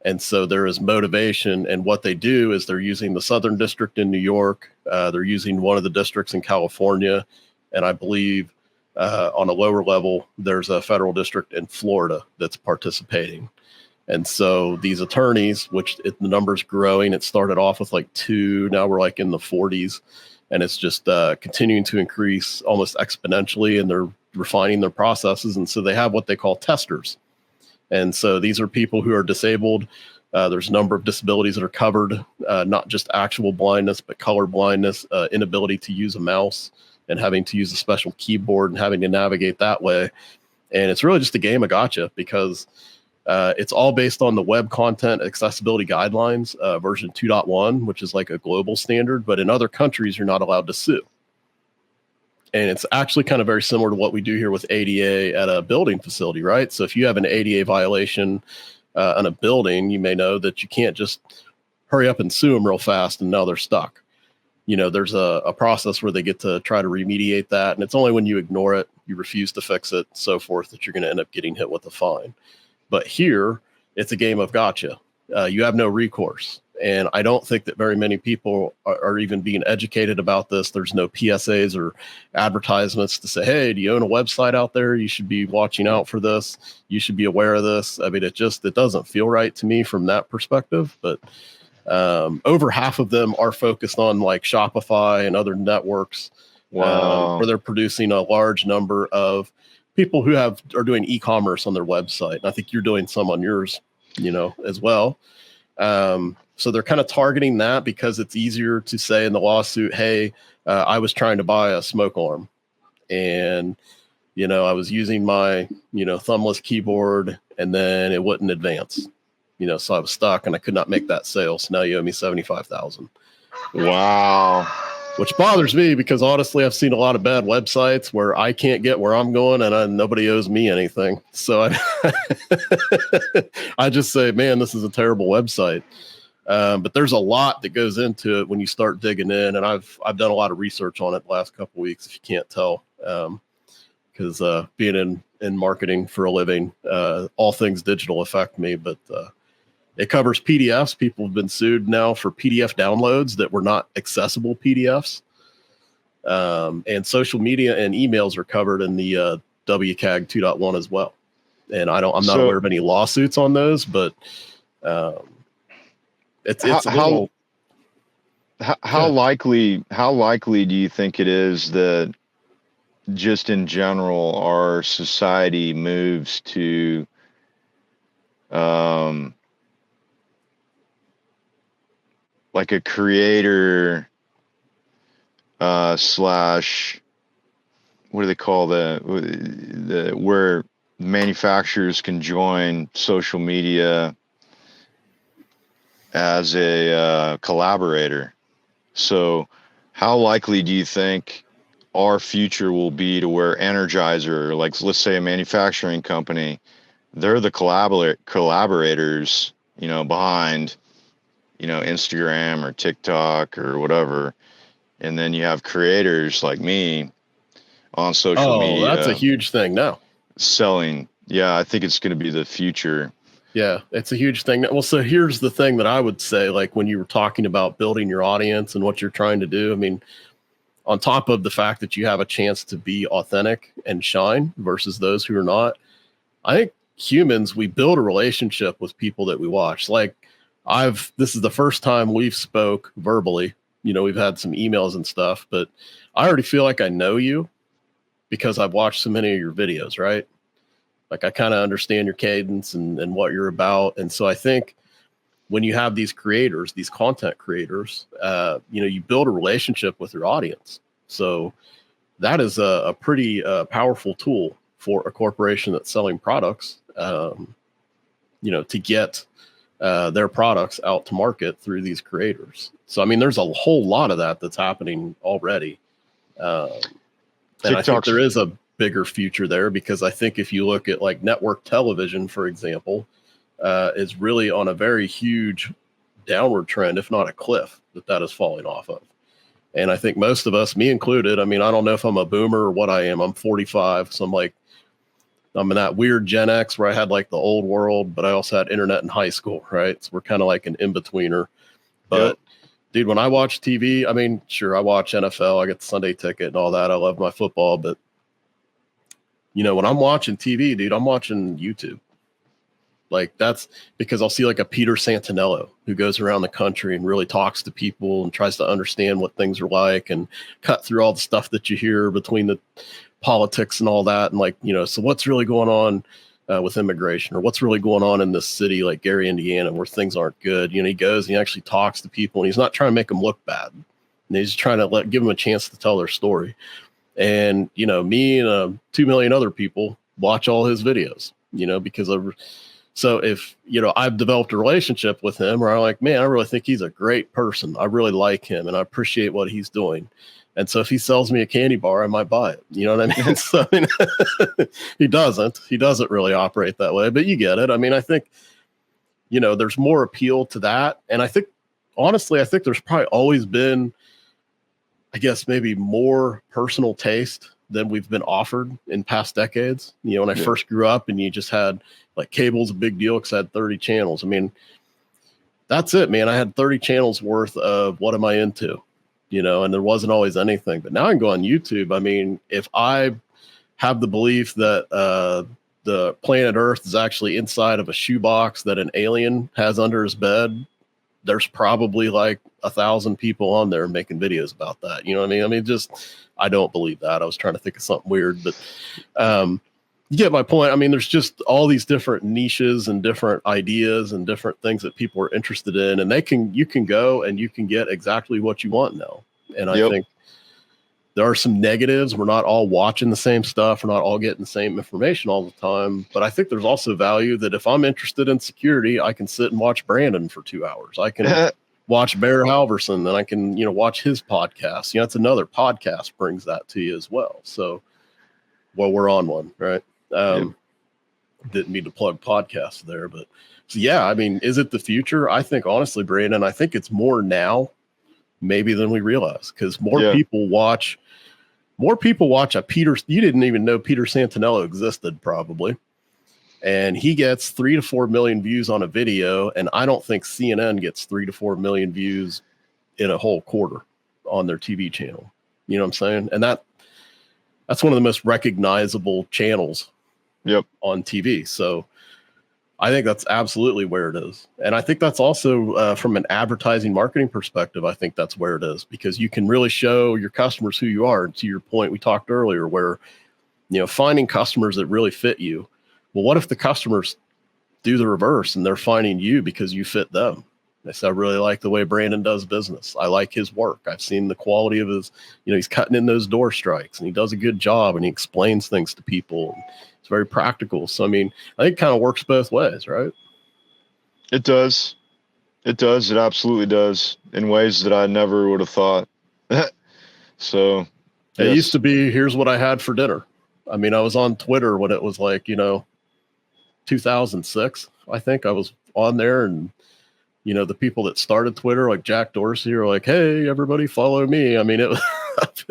And so there is motivation, and what they do is they're using the Southern District in New York. They're using one of the districts in California. And I believe on a lower level, there's a federal district in Florida that's participating. And so these attorneys, which the number's growing, it started off with like 2, now we're like in the 40s, and it's just continuing to increase almost exponentially, and they're refining their processes. And so they have what they call testers. And so these are people who are disabled. There's a number of disabilities that are covered, not just actual blindness, but color blindness, inability to use a mouse, and having to use a special keyboard and having to navigate that way. And it's really just a game of gotcha, because it's all based on the Web Content Accessibility Guidelines, version 2.1, which is like a global standard. But in other countries, you're not allowed to sue. And it's actually kind of very similar to what we do here with ADA at a building facility, right? So if you have an ADA violation on a building, you may know that you can't just hurry up and sue them real fast and now they're stuck. You know, there's a process where they get to try to remediate that. And it's only when you ignore it, you refuse to fix it, so forth, that you're going to end up getting hit with a fine. But here, it's a game of gotcha. You have no recourse. And I don't think that very many people are even being educated about this. There's no PSAs or advertisements to say, hey, do you own a website out there? You should be watching out for this. You should be aware of this. I mean, it doesn't feel right to me from that perspective. But over half of them are focused on like Shopify and other networks. Wow. Where they're producing a large number of people who are doing e-commerce on their website. And I think you're doing some on yours, as well. So they're kind of targeting that because it's easier to say in the lawsuit, hey, I was trying to buy a smoke alarm and, I was using my, thumbless keyboard and then it wouldn't advance, so I was stuck and I could not make that sale. So now you owe me $75,000. Wow. Which bothers me because honestly, I've seen a lot of bad websites where I can't get where I'm going and nobody owes me anything. So I just say, man, this is a terrible website. But there's a lot that goes into it when you start digging in. And I've done a lot of research on it the last couple of weeks, if you can't tell, because being in marketing for a living, all things digital affect me. But it covers PDFs. People have been sued now for PDF downloads that were not accessible PDFs. And social media and emails are covered in the WCAG 2.1 as well. And I'm not aware of any lawsuits on those, but how likely do you think it is that just in general our society moves to like a creator slash, what do they call the where manufacturers can join social media as a collaborator? So how likely do you think our future will be to where Energizer, like let's say a manufacturing company, they're the collaborators, behind Instagram or TikTok or whatever. And then you have creators like me on social media. Oh, that's a huge thing now. Selling. Yeah, I think it's going to be the future. Yeah, it's a huge thing. Well, so here's the thing that I would say, like when you were talking about building your audience and what you're trying to do, I mean, on top of the fact that you have a chance to be authentic and shine versus those who are not, I think humans, we build a relationship with people that we watch. Like this is the first time we've spoke verbally, we've had some emails and stuff, but I already feel like I know you because I've watched so many of your videos, right? Like I kind of understand your cadence and what you're about. And so I think when you have these creators, these content creators, you build a relationship with your audience. So that is a pretty powerful tool for a corporation that's selling products, to get their products out to market through these creators. So, I mean, there's a whole lot of that's happening already. And I think there is a bigger future there because I think if you look at like network television, for example, is really on a very huge downward trend, if not a cliff that is falling off of. And I think most of us, me included, I mean, I don't know if I'm a boomer or what I am. I'm 45. So I'm in that weird Gen X where I had like the old world, but I also had internet in high school, right? So we're kind of like an in-betweener. But dude, when I watch TV, I mean, sure, I watch NFL, I get the Sunday ticket and all that. I love my football, but when I'm watching TV, dude, I'm watching YouTube. Like that's because I'll see like a Peter Santinello who goes around the country and really talks to people and tries to understand what things are like and cut through all the stuff that you hear between the politics and all that. And like, so what's really going on with immigration or what's really going on in this city, like Gary, Indiana, where things aren't good. He goes and he actually talks to people and he's not trying to make them look bad. And he's trying to give them a chance to tell their story. And, me and 2 million other people watch all his videos, because so if, I've developed a relationship with him where I'm like, man, I really think he's a great person. I really like him and I appreciate what he's doing. And so if he sells me a candy bar, I might buy it. You know what I mean? So I mean, he doesn't really operate that way, but you get it. I mean, I think, there's more appeal to that. And I think, honestly, there's probably always been, I guess, maybe more personal taste than we've been offered in past decades. When I first grew up and you just had like cable's a big deal because I had 30 channels. I mean, that's it, man. I had 30 channels worth of what am I into, and there wasn't always anything. But now I can go on YouTube. I mean, if I have the belief that the planet Earth is actually inside of a shoebox that an alien has under his bed, there's probably like 1,000 people on there making videos about that. You know what I mean? I mean, I don't believe that. I was trying to think of something weird, but you get my point. I mean, there's just all these different niches and different ideas and different things that people are interested in, and you can go and you can get exactly what you want now. And I think there are some negatives. We're not all watching the same stuff. We're not all getting the same information all the time. But I think there's also value that if I'm interested in security, I can sit and watch Brandon for 2 hours. I can watch Bear Halverson, and I can, watch his podcast. It's another podcast brings that to you as well. So, well, we're on one, right? Didn't mean to plug podcasts there, but so, yeah, I mean, is it the future? I think honestly, Brandon, I think it's more now maybe than we realize, because more people watch a Peter. You didn't even know Peter Santinello existed probably. And he gets 3 to 4 million views on a video. And I don't think CNN gets 3 to 4 million views in a whole quarter on their TV channel. You know what I'm saying? And that's one of the most recognizable channels on TV. So I think that's absolutely where it is. And I think that's also from an advertising marketing perspective, I think that's where it is, because you can really show your customers who you are. And to your point, we talked earlier where, finding customers that really fit you. Well, what if the customers do the reverse and they're finding you because you fit them? They say, I really like the way Brandon does business. I like his work. I've seen the quality of his, he's cutting in those door strikes and he does a good job and he explains things to people. It's very practical. So, I mean, I think it kind of works both ways, right? It does. It does. It absolutely does, in ways that I never would have thought. So it used to be, here's what I had for dinner. I mean, I was on Twitter when it was like, 2006, I think I was on there, and the people that started Twitter, like Jack Dorsey, are like, hey, everybody follow me. I mean, I've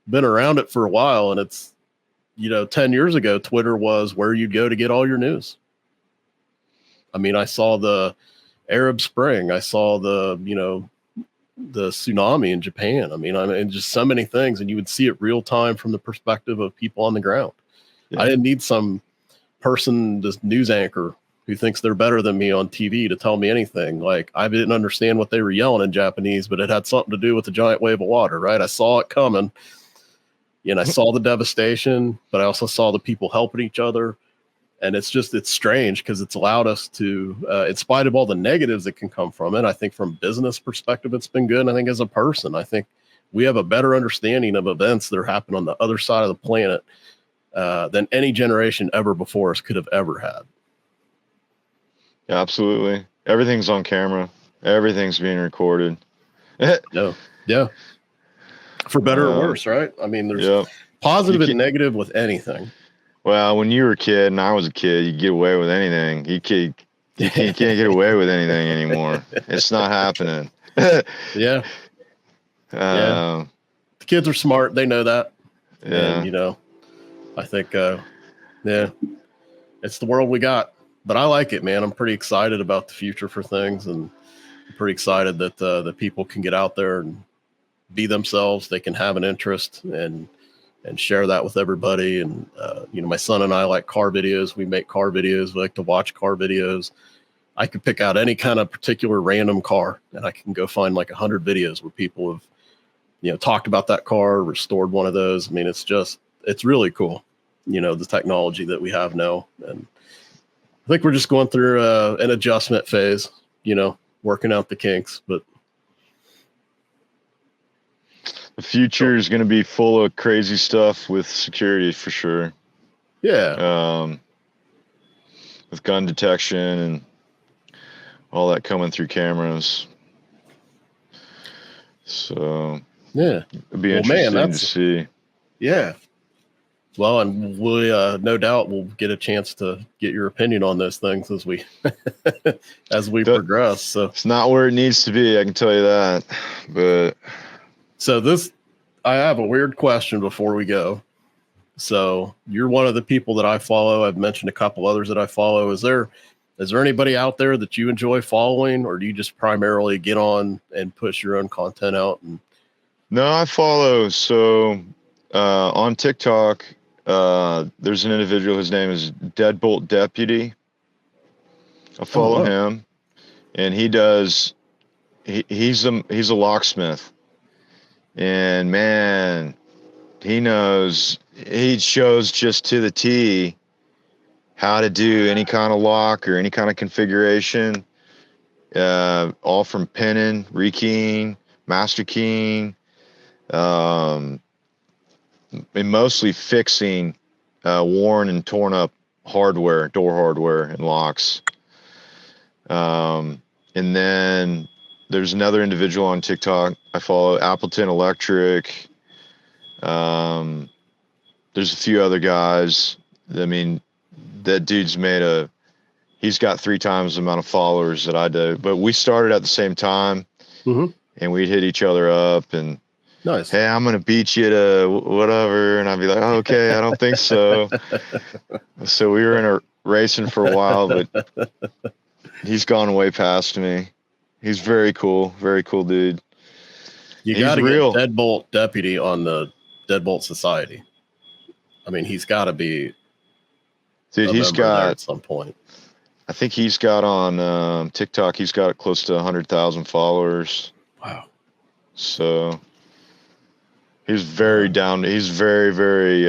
been around it for a while, and it's, 10 years ago, Twitter was where you'd go to get all your news. I mean, I saw the Arab Spring. I saw the tsunami in Japan. I mean, just so many things, and you would see it real time from the perspective of people on the ground. Yeah. I didn't need some person, this news anchor who thinks they're better than me on TV to tell me anything. Like, I didn't understand what they were yelling in Japanese, but it had something to do with the giant wave of water, right? I saw it coming. And I saw the devastation, but I also saw the people helping each other. And it's strange because it's allowed us to, in spite of all the negatives that can come from it, I think from a business perspective, it's been good. And I think as a person, I think we have a better understanding of events that are happening on the other side of the planet than any generation ever before us could have ever had. Yeah, absolutely. Everything's on camera. Everything's being recorded. No. Yeah. For better or worse, right? I mean, there's positive and negative with anything. Well, when you were a kid and I was a kid, you get away with anything. You can't get away with anything anymore. It's not happening. Yeah. The kids are smart. They know that. Yeah. And, I think, it's the world we got. But I like it, man. I'm pretty excited about the future for things, and I'm pretty excited that the people can get out there and be themselves. They can have an interest and share that with everybody. And, my son and I like car videos. We make car videos. We like to watch car videos. I could pick out any kind of particular random car, and I can go find like 100 videos where people have, talked about that car, restored one of those. I mean, it's really cool, the technology that we have now. And I think we're just going through an adjustment phase, working out the kinks, but the future is going to be full of crazy stuff with security for sure. Yeah. With gun detection and all that coming through cameras. So yeah, it'd be interesting to see. Yeah. Well, and we no doubt we'll get a chance to get your opinion on those things as we progress. So it's not where it needs to be, I can tell you that. But so I have a weird question before we go. So you're one of the people that I follow. I've mentioned a couple others that I follow. Is there Is there anybody out there that you enjoy following, or do you just primarily get on and push your own content out? No, I follow. So on TikTok, there's an individual. His name is Deadbolt Deputy. I follow him, and he does. He's a locksmith, and man, he shows just to the T how to do any kind of lock or any kind of configuration, all from pinning, rekeying, master keying, and mostly fixing worn and torn up hardware, door hardware and locks. And then there's another individual on TikTok I follow, Appleton Electric. There's a few other guys. I mean, that dude's he's got 3 times the amount of followers that I do, but we started at the same time, and we'd hit each other up and nice. Hey, I'm going to beat you to whatever. And I'd be like, oh, okay, I don't think so. So we were racing for a while, but he's gone way past me. He's very cool dude. You got to get Deadbolt Deputy on the Deadbolt Society. I mean, he's got to be. Dude, he's got at some point. I think he's got on TikTok. He's got close to 100,000 followers. Wow. So he's very down. He's very, very,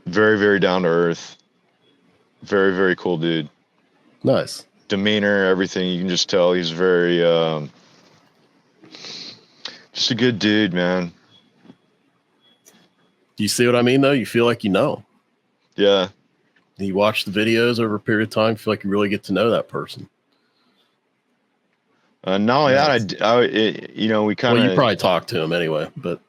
very, very down to earth. Very, very cool dude. Nice demeanor, everything. You can just tell he's very, just a good dude, man. Do you see what I mean, though? You feel like you know. Yeah. You watch the videos over a period of time, feel like you really get to know that person. Not only that, we kind of. Well, you probably talk to him anyway, but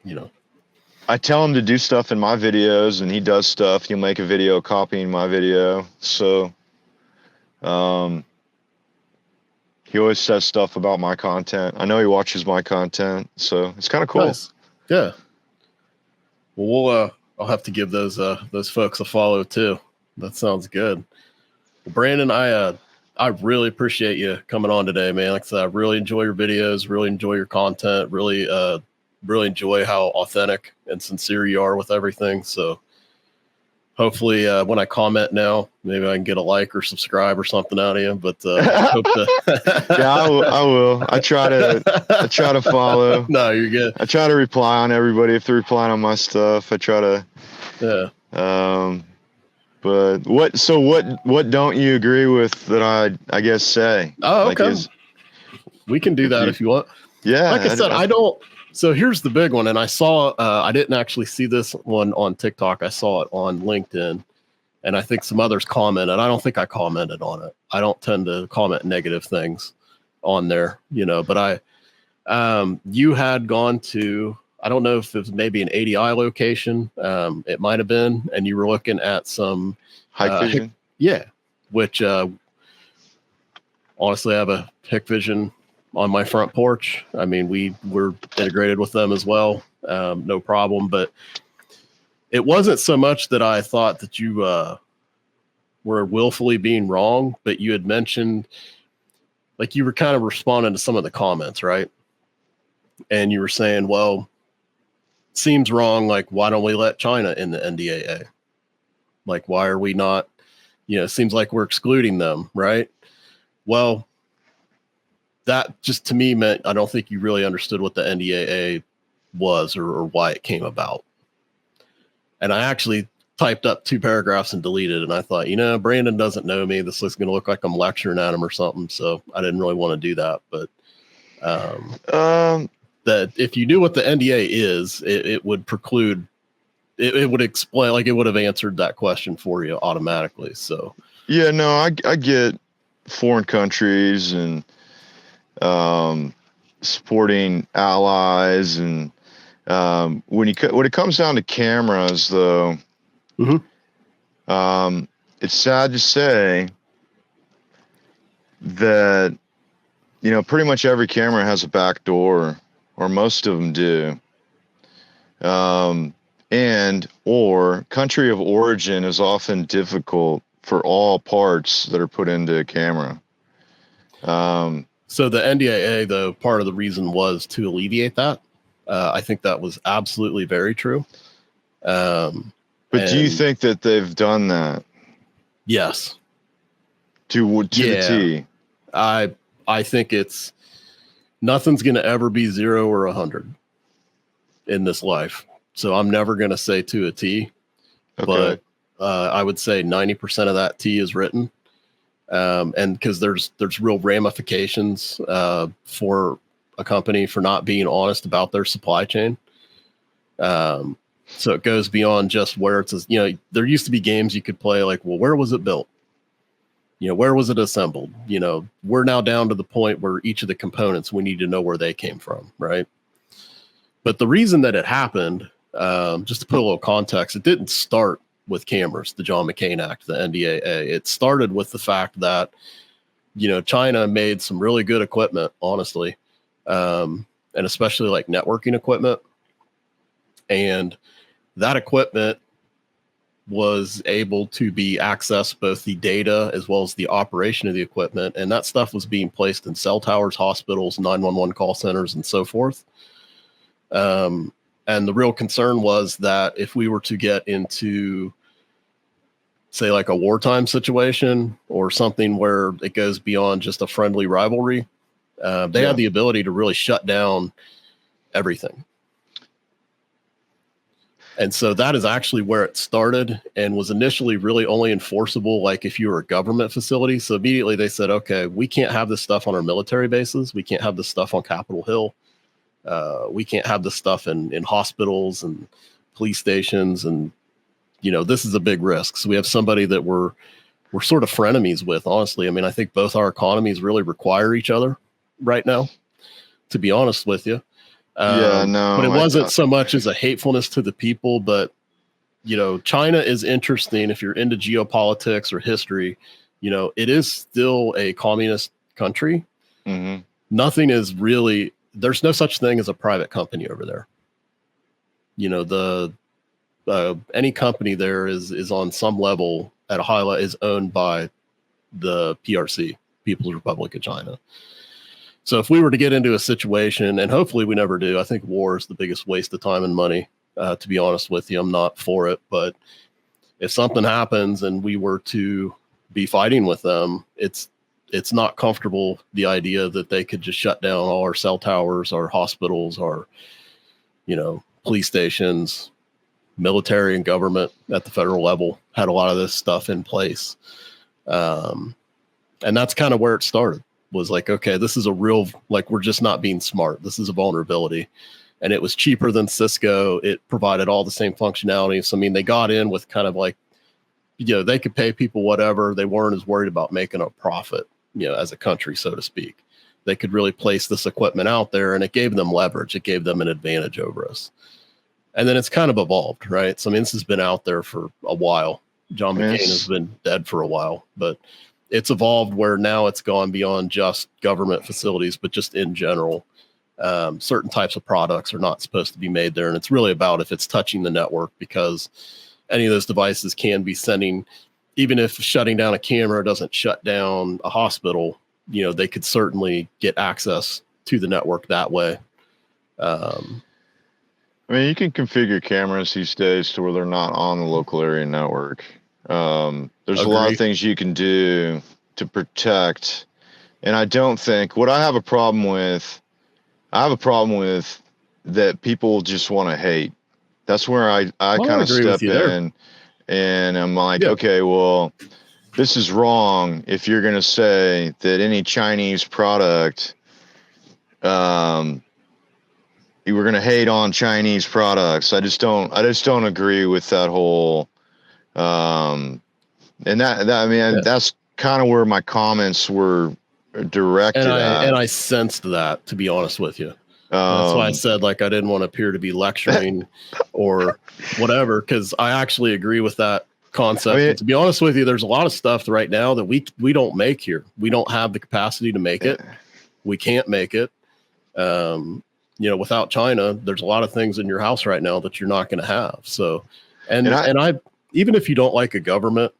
I tell him to do stuff in my videos, and he does stuff. He'll make a video copying my video. So, he always says stuff about my content. I know he watches my content, so it's kind of cool. Nice. Yeah. Well, I'll have to give those folks a follow too. That sounds good. Well, Brandon, I really appreciate you coming on today, man. Like I said, I really enjoy your videos, really enjoy your content, really enjoy how authentic and sincere you are with everything. So hopefully when I comment now, maybe I can get a like or subscribe or something out of you. But I hope to yeah, I will. I try to follow. No, you're good. I try to reply on everybody if they're replying on my stuff. I try to. Yeah. But what don't you agree with that I guess say? Oh, okay. We can do that if you want. Yeah. Like I said, I don't. So here's the big one. And I saw, I didn't actually see this one on TikTok. I saw it on LinkedIn, and I think some others commented. I don't think I commented on it. I don't tend to comment negative things on there, but you had gone to, I don't know if it was maybe an ADI location. It might've been, and you were looking at some Hikvision. Yeah. Which, honestly, I have a Hikvision on my front porch. I mean, we're integrated with them as well. No problem. But it wasn't so much that I thought that you were willfully being wrong, but you had mentioned, like, you were kind of responding to some of the comments, right? And you were saying, well, seems wrong. Like, why don't we let China in the NDAA? Like, why are we not, seems like we're excluding them, right? Well, that just to me meant I don't think you really understood what the NDAA was or why it came about. And I actually typed up 2 paragraphs and deleted it. And I thought, Brandon doesn't know me. This is going to look like I'm lecturing at him or something. So I didn't really want to do that. But that if you knew what the NDA is, it would preclude, it would explain, like it would have answered that question for you automatically. So yeah, no, I get foreign countries and supporting allies, and when it comes down to cameras, though, it's sad to say that pretty much every camera has a back door, or most of them do, and or country of origin is often difficult for all parts that are put into a camera. So the NDAA, though, part of the reason was to alleviate that. I think that was absolutely very true. But do you think that they've done that? Yes. To the T? I think it's nothing's going to ever be 0 or 100 in this life. So I'm never going to say to a T, but I would say 90% of that T is written. And because there's real ramifications for a company for not being honest about their supply chain. So it goes beyond just where it's, there used to be games you could play like, well, where was it built? Where was it assembled? We're now down to the point where each of the components, we need to know where they came from, right? But the reason that it happened, just to put a little context, it didn't start with cameras, the John McCain Act, the NDAA. It started with the fact that, China made some really good equipment, honestly, and especially like networking equipment. And that equipment was able to be accessed, both the data as well as the operation of the equipment. And that stuff was being placed in cell towers, hospitals, 911 call centers, and so forth. And the real concern was that if we were to get into, say, like a wartime situation or something where it goes beyond just a friendly rivalry, they had the ability to really shut down everything. And so that is actually where it started and was initially really only enforceable like if you were a government facility. So immediately they said, okay, we can't have this stuff on our military bases. We can't have this stuff on Capitol Hill. We can't have this stuff in hospitals and police stations. And, this is a big risk. So we have somebody that we're sort of frenemies with, honestly. I mean, I think both our economies really require each other right now, to be honest with you. But it wasn't so much as a hatefulness to the people, but, China is interesting if you're into geopolitics or history. It is still a communist country. Mm-hmm. Nothing is really, there's no such thing as a private company over there. Any company there is on some level at a high level is owned by the PRC, People's Republic of China. So if we were to get into a situation, and hopefully we never do, I think war is the biggest waste of time and money, to be honest with you. I'm not for it. But if something happens and we were to be fighting with them, it's not comfortable, the idea that they could just shut down all our cell towers, our hospitals, our, police stations. Military and government at the federal level had a lot of this stuff in place. And that's kind of where it started. Was like, okay, this is a real, like, we're just not being smart. This is a vulnerability. And it was cheaper than Cisco. It provided all the same functionality. So, I mean, they got in with kind of like, they could pay people whatever. They weren't as worried about making a profit, as a country, so to speak. They could really place this equipment out there, and it gave them leverage. It gave them an advantage over us. And then it's kind of evolved, right? So, I mean, this has been out there for a while. John McCain has been dead for a while, but it's evolved where now it's gone beyond just government facilities, but just in general, certain types of products are not supposed to be made there. And it's really about if it's touching the network, because any of those devices can be sending, even if shutting down a camera doesn't shut down a hospital, they could certainly get access to the network that way. I mean, you can configure cameras these days to where they're not on the local area network. There's a lot of things you can do to protect. And I don't think what I have a problem with that people just want to hate. That's where I kind of step in and I'm like, okay, well, this is wrong. If you're going to say that any Chinese product, you were going to hate on Chinese products. I just don't agree with that whole, and that's kind of where my comments were directed at. And I sensed that, to be honest with you. That's why I said, like, I didn't want to appear to be lecturing or whatever, because I actually agree with that concept. I mean, to be honest with you, there's a lot of stuff right now that we don't make here. We don't have the capacity to make it. We can't make it. Without China, there's a lot of things in your house right now that you're not going to have. So, and I even if you don't like a government,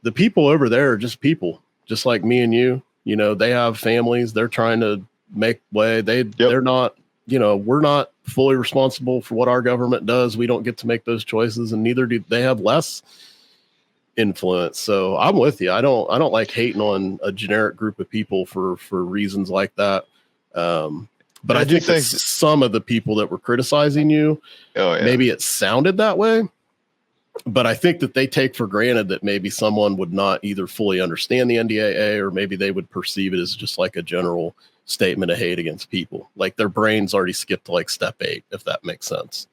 the people over there are just people, just like me and you. You know, they have families. They're trying to make way. They're not, you know, we're not fully responsible for what our government does. We don't get to make those choices, and neither do they. Have less influence. So I'm with you. I don't like hating on a generic group of people for reasons like that. But I think that some of the people that were criticizing you, maybe it sounded that way. But I think that they take for granted that maybe someone would not either fully understand the NDAA, or maybe they would perceive it as just like a general statement of hate against people. Like their brains already skipped to like step 8, if that makes sense.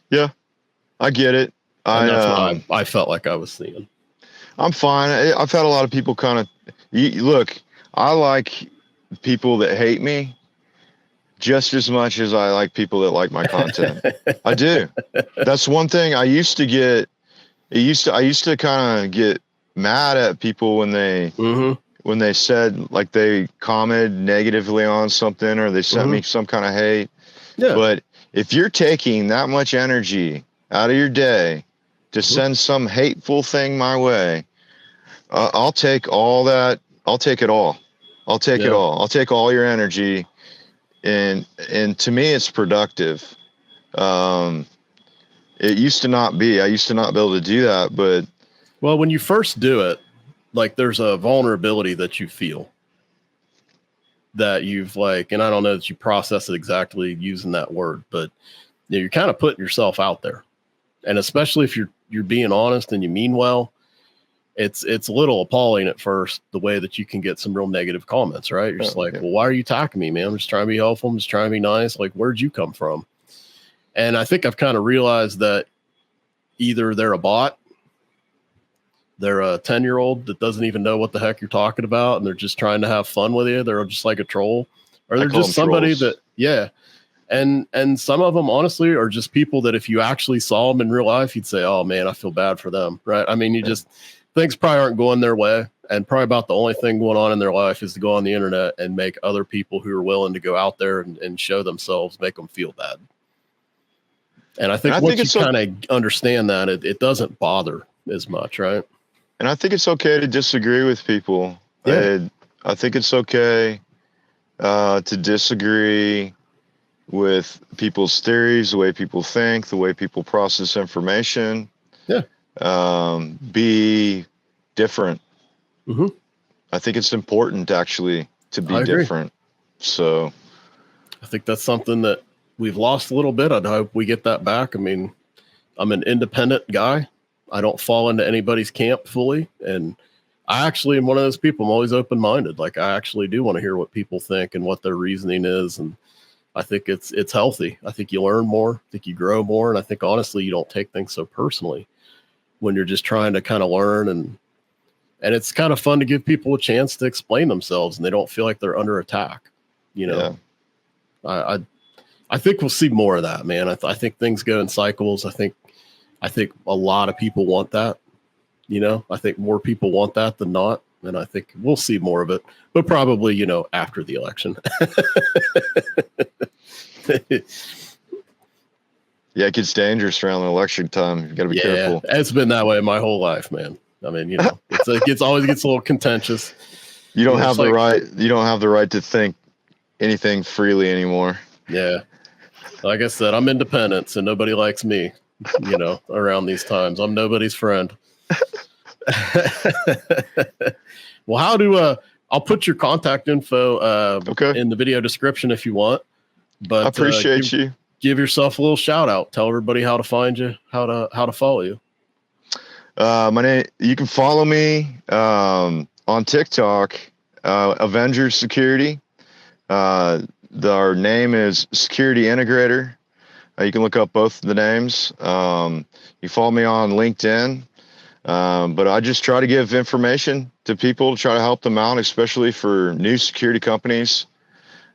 Yeah, I get it. And that's what I felt like I was seeing. I'm fine. I've had a lot of people kind of look. I like people that hate me just as much as I like people that like my content. I do. That's one thing I used to get. I used to kind of get mad at people when they said, like, they commented negatively on something, or they sent me some kind of hate. Yeah. But if you're taking that much energy out of your day to send some hateful thing my way, I'll take all that. I'll take it all. I'll take it all. I'll take all your energy. And to me, it's productive. It used to not be. I used to not be able to do that. But well, when you first do it, like, there's a vulnerability that you feel that you've like, and I don't know that you process it exactly using that word, but you know, you're kind of putting yourself out there. And especially if you're being honest and you mean well, it's a little appalling at first, the way that you can get some real negative comments, right? You're just like, well, why are you attacking me, man? I'm just trying to be helpful. I'm just trying to be nice. Like, where'd you come from? And I think I've kind of realized that either they're a bot, they're a 10-year-old that doesn't even know what the heck you're talking about, and they're just trying to have fun with you. They're just like a troll, or they're just somebody trolls. And some of them, honestly, are just people that if you actually saw them in real life, you'd say, oh man, I feel bad for them. Right. I mean, things probably aren't going their way, and probably about the only thing going on in their life is to go on the internet and make other people who are willing to go out there and show themselves, make them feel bad. And I think once you kind of understand that, it doesn't bother as much. Right. And I think it's okay to disagree with people. Yeah. I think it's okay to disagree with people's theories, the way people think, the way people process information. Yeah. Be different. I think it's important actually to be different. So I think that's something that we've lost a little bit. I hope we get that back. I mean, I'm an independent guy. I don't fall into anybody's camp fully. And I actually am one of those people. I'm always open-minded. Like, I actually do want to hear what people think and what their reasoning is. And I think it's healthy. I think you learn more. I think you grow more. And I think, honestly, you don't take things so personally when you're just trying to kind of learn. And it's kind of fun to give people a chance to explain themselves, and they don't feel like they're under attack. You know, yeah. I think we'll see more of that, man. I think things go in cycles. I think a lot of people want that. You know, I think more people want that than not. And I think we'll see more of it, but probably, you know, after the election. Yeah, it gets dangerous around the election time. You got to be careful. It's been that way my whole life, man. I mean, you know, it always gets a little contentious. You don't have the right. You don't have the right to think anything freely anymore. Yeah. Like I said, I'm independent, so nobody likes me, you know, around these times. I'm nobody's friend. Well, I'll put your contact info in the video description if you want. But I appreciate you. Give yourself a little shout out. Tell everybody how to find you, how to follow you. My name. You can follow me on TikTok, Avengers Security. Our name is Security Integrator. You can look up both the names. You follow me on LinkedIn. But I just try to give information to people to try to help them out, especially for new security companies.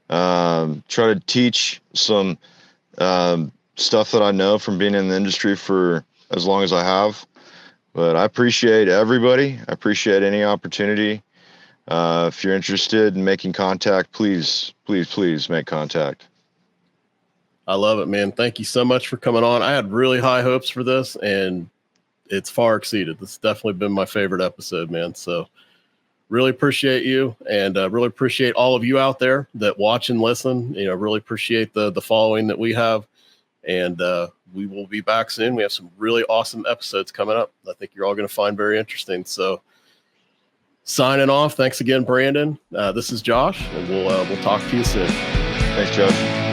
Try to teach some stuff that I know from being in the industry for as long as I have. But I appreciate everybody. I appreciate any opportunity. If you're interested in making contact, please make contact. I love it, man. Thank you so much for coming on. I had really high hopes for this, and it's far exceeded. This has definitely been my favorite episode, man. So really appreciate you, and really appreciate all of you out there that watch and listen. Really appreciate the following that we have, and we will be back soon. We have some really awesome episodes coming up. I think you're all going to find very interesting. So signing off. Thanks again, Brandon. This is Josh, and we'll talk to you soon. Thanks, Josh.